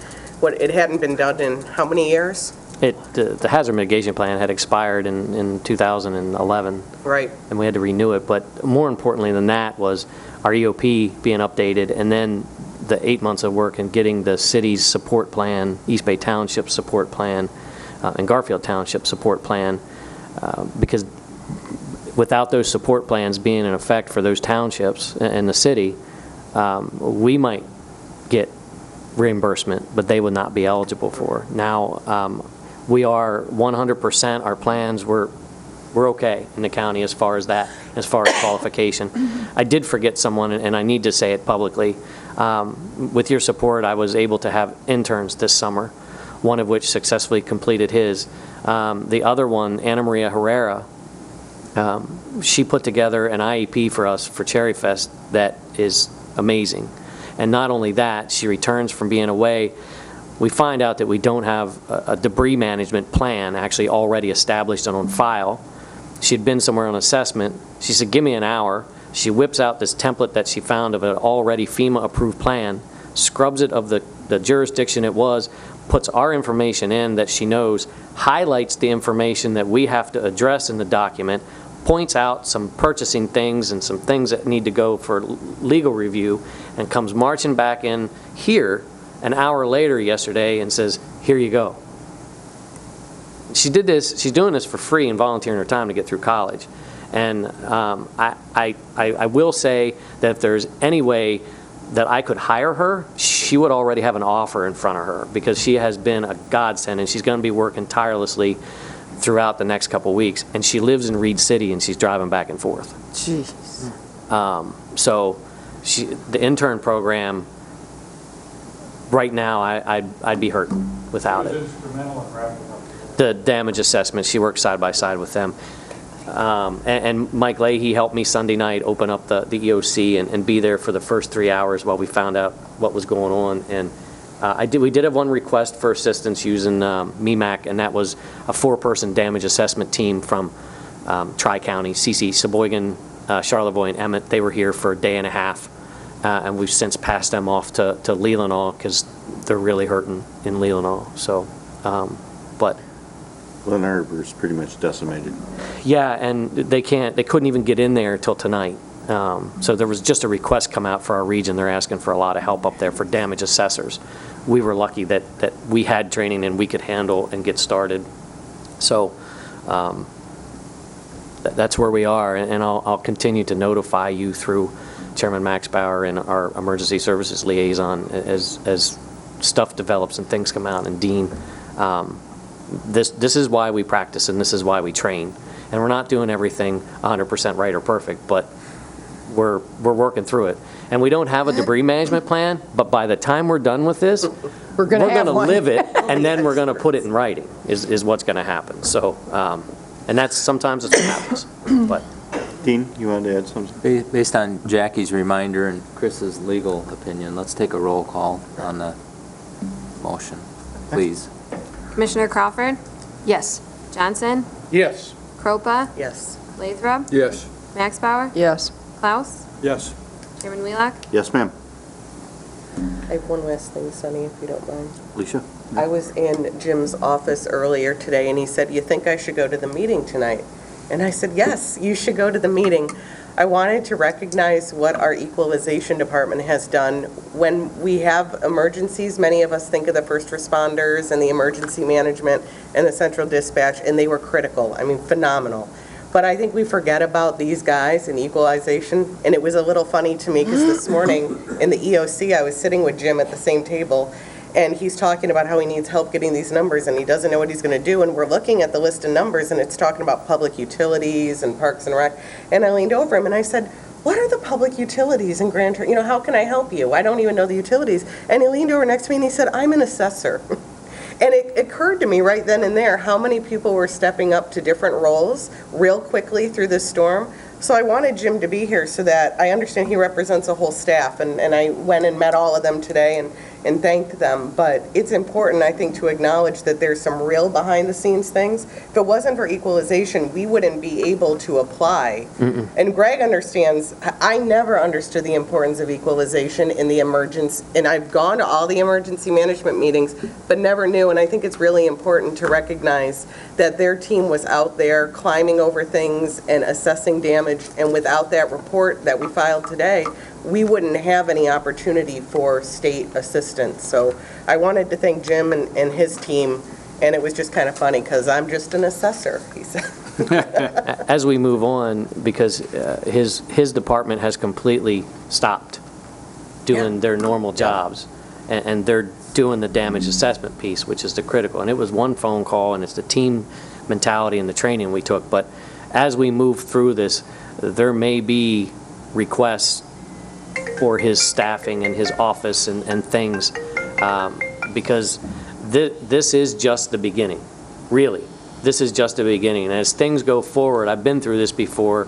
it hadn't been done in how many years? The hazard mitigation plan had expired in 2011. Right. And we had to renew it. But more importantly than that was our EOP being updated, and then the 8 months of work in getting the city's support plan, East Bay Township support plan, and Garfield Township support plan, because without those support plans being in effect for those townships and the city, we might get reimbursement, but they would not be eligible for. Now, we are 100%, our plans, we're okay in the county as far as that, as far as qualification. I did forget someone, and I need to say it publicly. With your support, I was able to have interns this summer, one of which successfully completed his. The other one, Anna Maria Herrera, she put together an IEP for us for Cherry Fest that is amazing. And not only that, she returns from being away. We find out that we don't have a debris management plan actually already established and on file. She'd been somewhere on assessment. She said, give me an hour. She whips out this template that she found of an already FEMA-approved plan, scrubs it of the jurisdiction it was, puts our information in that she knows, highlights the information that we have to address in the document, points out some purchasing things and some things that need to go for legal review, and comes marching back in here an hour later yesterday and says, here you go. She's doing this for free and volunteering her time to get through college. And I will say that if there's any way that I could hire her, she would already have an offer in front of her, because she has been a godsend, and she's going to be working tirelessly throughout the next couple weeks. And she lives in Reed City, and she's driving back and forth. Jeez. So the intern program, right now, I'd be hurt without it. The damage assessment, she works side by side with them. And Mike Leahy helped me Sunday night open up the EOC and be there for the first 3 hours while we found out what was going on. And we did have one request for assistance using MEMAC, and that was a 4-person damage assessment team from Tri-County, CC, Sheboygan, Charlevoix, and Emmett. They were here for a day and a half, and we've since passed them off to Leelanau, because they're really hurting in Leelanau. So, but Glen Arbor is pretty much decimated. yeah, and they couldn't even get in there till tonight. So there was just a request come out for our region. They're asking for a lot of help up there for damage assessors. We were lucky that we had training and we could handle and get started. So that's where we are, and I'll continue to notify you through Chairman Max Bauer and our emergency services liaison as stuff develops and things come out. And Dean, this is why we practice, and this is why we train. And we're not doing everything 100% right or perfect, but we're working through it. And we don't have a debris management plan, but by the time we're done with this, we're going to live it, and then we're going to put it in writing, is what's going to happen. So, and that's sometimes it's what happens. But Dean, you wanted to add something? Based on Jackie's reminder and Chris's legal opinion, let's take a roll call on the motion, please. Commissioner Crawford? Yes. Johnson? Yes. Kropa? Yes. Lathrop? Yes. Max Bauer? Yes. Klaus? Yes. Chairman Wheelock? Yes, ma'am. I have one last thing, Sonny, if you don't mind. Alicia? I was in Jim's office earlier today, and he said, "You think I should go to the meeting tonight?" And I said, "Yes, you should go to the meeting." I wanted to recognize what our equalization department has done. When we have emergencies, many of us think of the first responders and the emergency management and the central dispatch, and they were critical. I mean, phenomenal. But I think we forget about these guys in equalization, and it was a little funny to me because this morning in the EOC, I was sitting with Jim at the same table, and he's talking about how he needs help getting these numbers, and he doesn't know what he's going to do, and we're looking at the list of numbers, and it's talking about public utilities and Parks and Rec, and I leaned over him and I said, "What are the public utilities in Grand Turk? You know, how can I help you? I don't even know the utilities." And he leaned over next to me and he said, "I'm an assessor." And it occurred to me right then and there how many people were stepping up to different roles real quickly through this storm. So I wanted Jim to be here so that I understand he represents a whole staff, and I went and met all of them today and thanked them. But it's important, I think, to acknowledge that there's some real behind-the-scenes things. If it wasn't for equalization, we wouldn't be able to apply. And Greg understands, I never understood the importance of equalization in the emergency, and I've gone to all the emergency management meetings, but never knew. And I think it's really important to recognize that their team was out there climbing over things and assessing damage. And without that report that we filed today, we wouldn't have any opportunity for state assistance. So I wanted to thank Jim and his team, and it was just kind of funny because I'm just an assessor, he said. as we move on, because his department has completely stopped doing their normal jobs, and they're doing the damage assessment piece, which is the critical. And it was one phone call, and it's the team mentality and the training we took. But as we move through this, there may be requests for his staffing and his office and things, because this is just the beginning, really. This is just the beginning. And as things go forward, I've been through this before,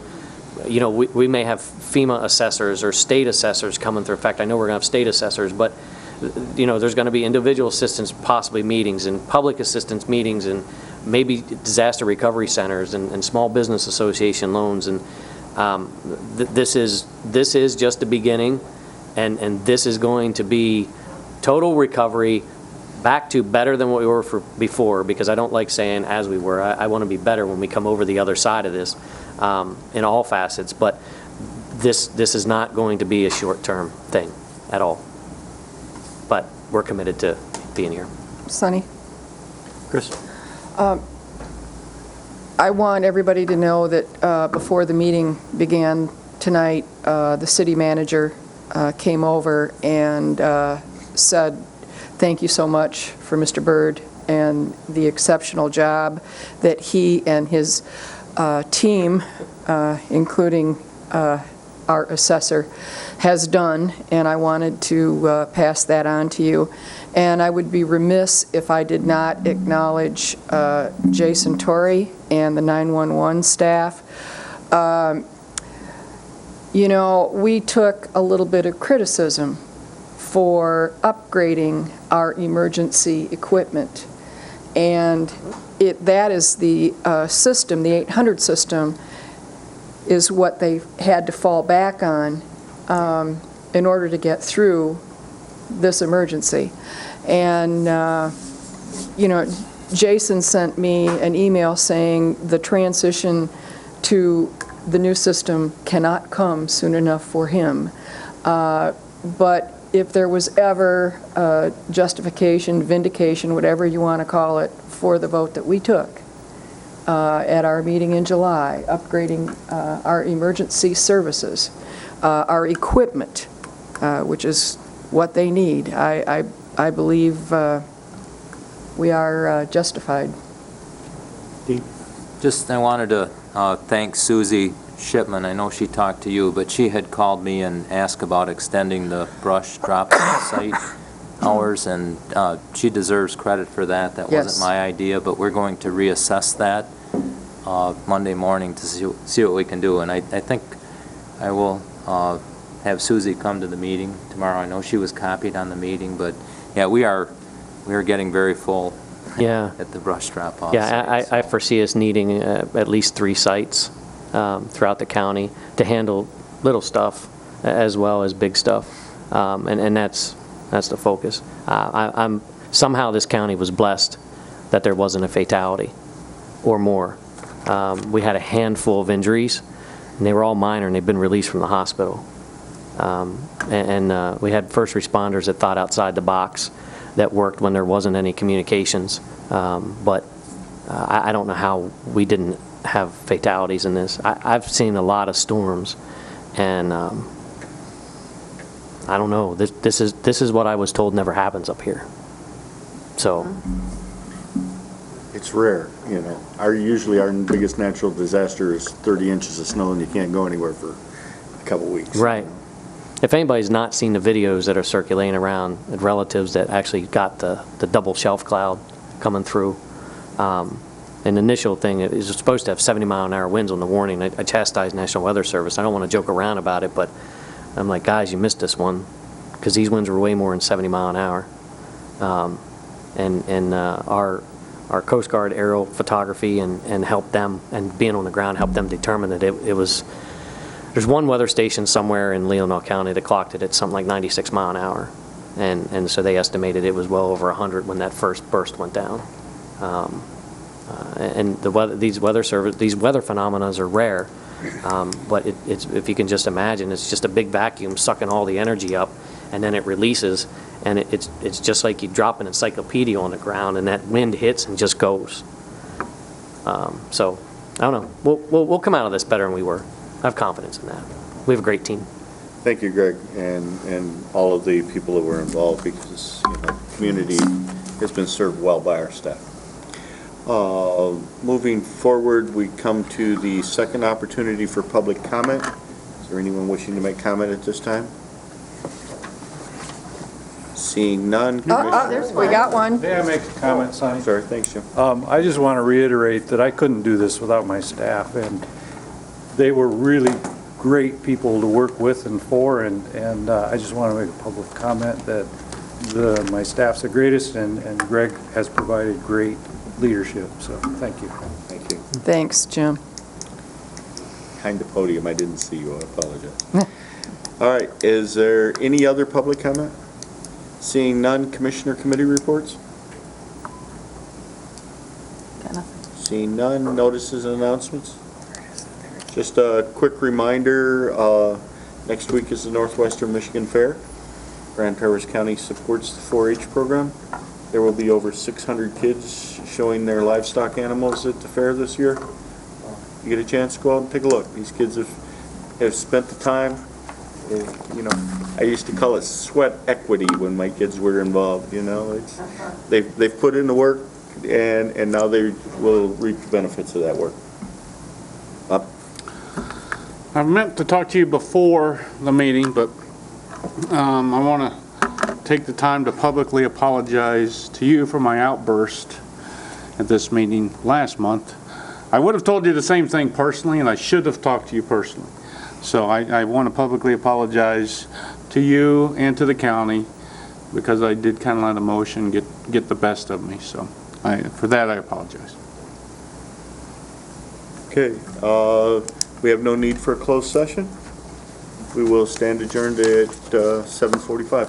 you know, we may have FEMA assessors or state assessors coming through. In fact, I know we're going to have state assessors, but you know, there's going to be individual assistance, possibly meetings, and public assistance meetings, and maybe disaster recovery centers and small business association loans. And this is just the beginning, and this is going to be total recovery back to better than what we were before, because I don't like saying as we were. I want to be better when we come over the other side of this in all facets. But this is not going to be a short-term thing at all. But we're committed to being here. Sonny? Chris? I want everybody to know that before the meeting began tonight, the city manager came over and said, thank you so much for Mr. Byrd and the exceptional job that he and his team, including our assessor, has done, and I wanted to pass that on to you. And I would be remiss if I did not acknowledge Jason Torrey and the 911 staff. You know, we took a little bit of criticism for upgrading our emergency equipment. And that is the system, the 800 system, is what they had to fall back on in order to get through this emergency. And, you know, Jason sent me an email saying the transition to the new system cannot come soon enough for him. But if there was ever justification, vindication, whatever you want to call it, for the vote that we took at our meeting in July, upgrading our emergency services, our equipment, which is what they need, I believe we are justified. I wanted to thank Susie Shipman. I know she talked to you, but she had called me and asked about extending the brush drop site hours, and she deserves credit for that. That wasn't my idea, but we're going to reassess that Monday morning to see what we can do. And I think I will have Susie come to the meeting tomorrow. I know she was copied on the meeting, but yeah, we are getting very full. Yeah. At the brush drop-off. Yeah, I foresee us needing at least 3 sites throughout the county to handle little stuff as well as big stuff, and that's the focus. I'm somehow this county was blessed that there wasn't a fatality or more. We had a handful of injuries, and they were all minor, and they've been released from the hospital. And we had first responders that thought outside the box, that worked when there wasn't any communications. But I don't know how we didn't have fatalities in this. I've seen a lot of storms, and I don't know. This is what I was told never happens up here. So It's rare, you know. Usually our biggest natural disaster is 30 inches of snow and you can't go anywhere for a couple weeks. Right. If anybody's not seen the videos that are circulating around, relatives that actually got the double shelf cloud coming through, an initial thing is supposed to have 70-mile-an-hour winds on the warning. I chastised National Weather Service. I don't want to joke around about it, but I'm like, guys, you missed this one, because these winds were way more than 70 mile an hour. Our Coast Guard aerial photography and helped them, and being on the ground helped them determine that it was. There's one weather station somewhere in Leelanau County that clocked it at something like 96 mile an hour, and so they estimated it was well over 100 when that first burst went down. And these weather phenomena are rare, but it's, if you can just imagine, it's just a big vacuum sucking all the energy up, and then it releases, and it's just like you drop an encyclopedia on the ground, and that wind hits and just goes. So I don't know. We'll come out of this better than we were. I have confidence in that. We have a great team. Thank you, Greg, and all of the people that were involved, because the community has been served well by our staff. Moving forward, we come to the second opportunity for public comment. Is there anyone wishing to make comment at this time? Seeing none. We got one. May I make a comment, Sonny? Sorry, thanks, Jim. I just want to reiterate that I couldn't do this without my staff, and they were really great people to work with and for, and I just want to make a public comment that my staff's the greatest, and Greg has provided great leadership, so thank you. Thank you. Thanks, Jim. Behind the podium, I didn't see you, I apologize. All right, is there any other public comment? Seeing none, commissioner committee reports? Seeing none, notices and announcements? Just a quick reminder, next week is the Northwestern Michigan Fair. Grand Traverse County supports the 4-H program. There will be over 600 kids showing their livestock animals at the fair this year. You get a chance to go out and take a look. These kids have spent the time. You know, I used to call it sweat equity when my kids were involved, you know. They've put in the work, and now they will reap the benefits of that work. I meant to talk to you before the meeting, but I want to take the time to publicly apologize to you for my outburst at this meeting last month. I would have told you the same thing personally, and I should have talked to you personally. So I want to publicly apologize to you and to the county because I did kind of let emotion get the best of me. So for that, I apologize. Okay, we have no need for a closed session. We will stand adjourned at 7:45.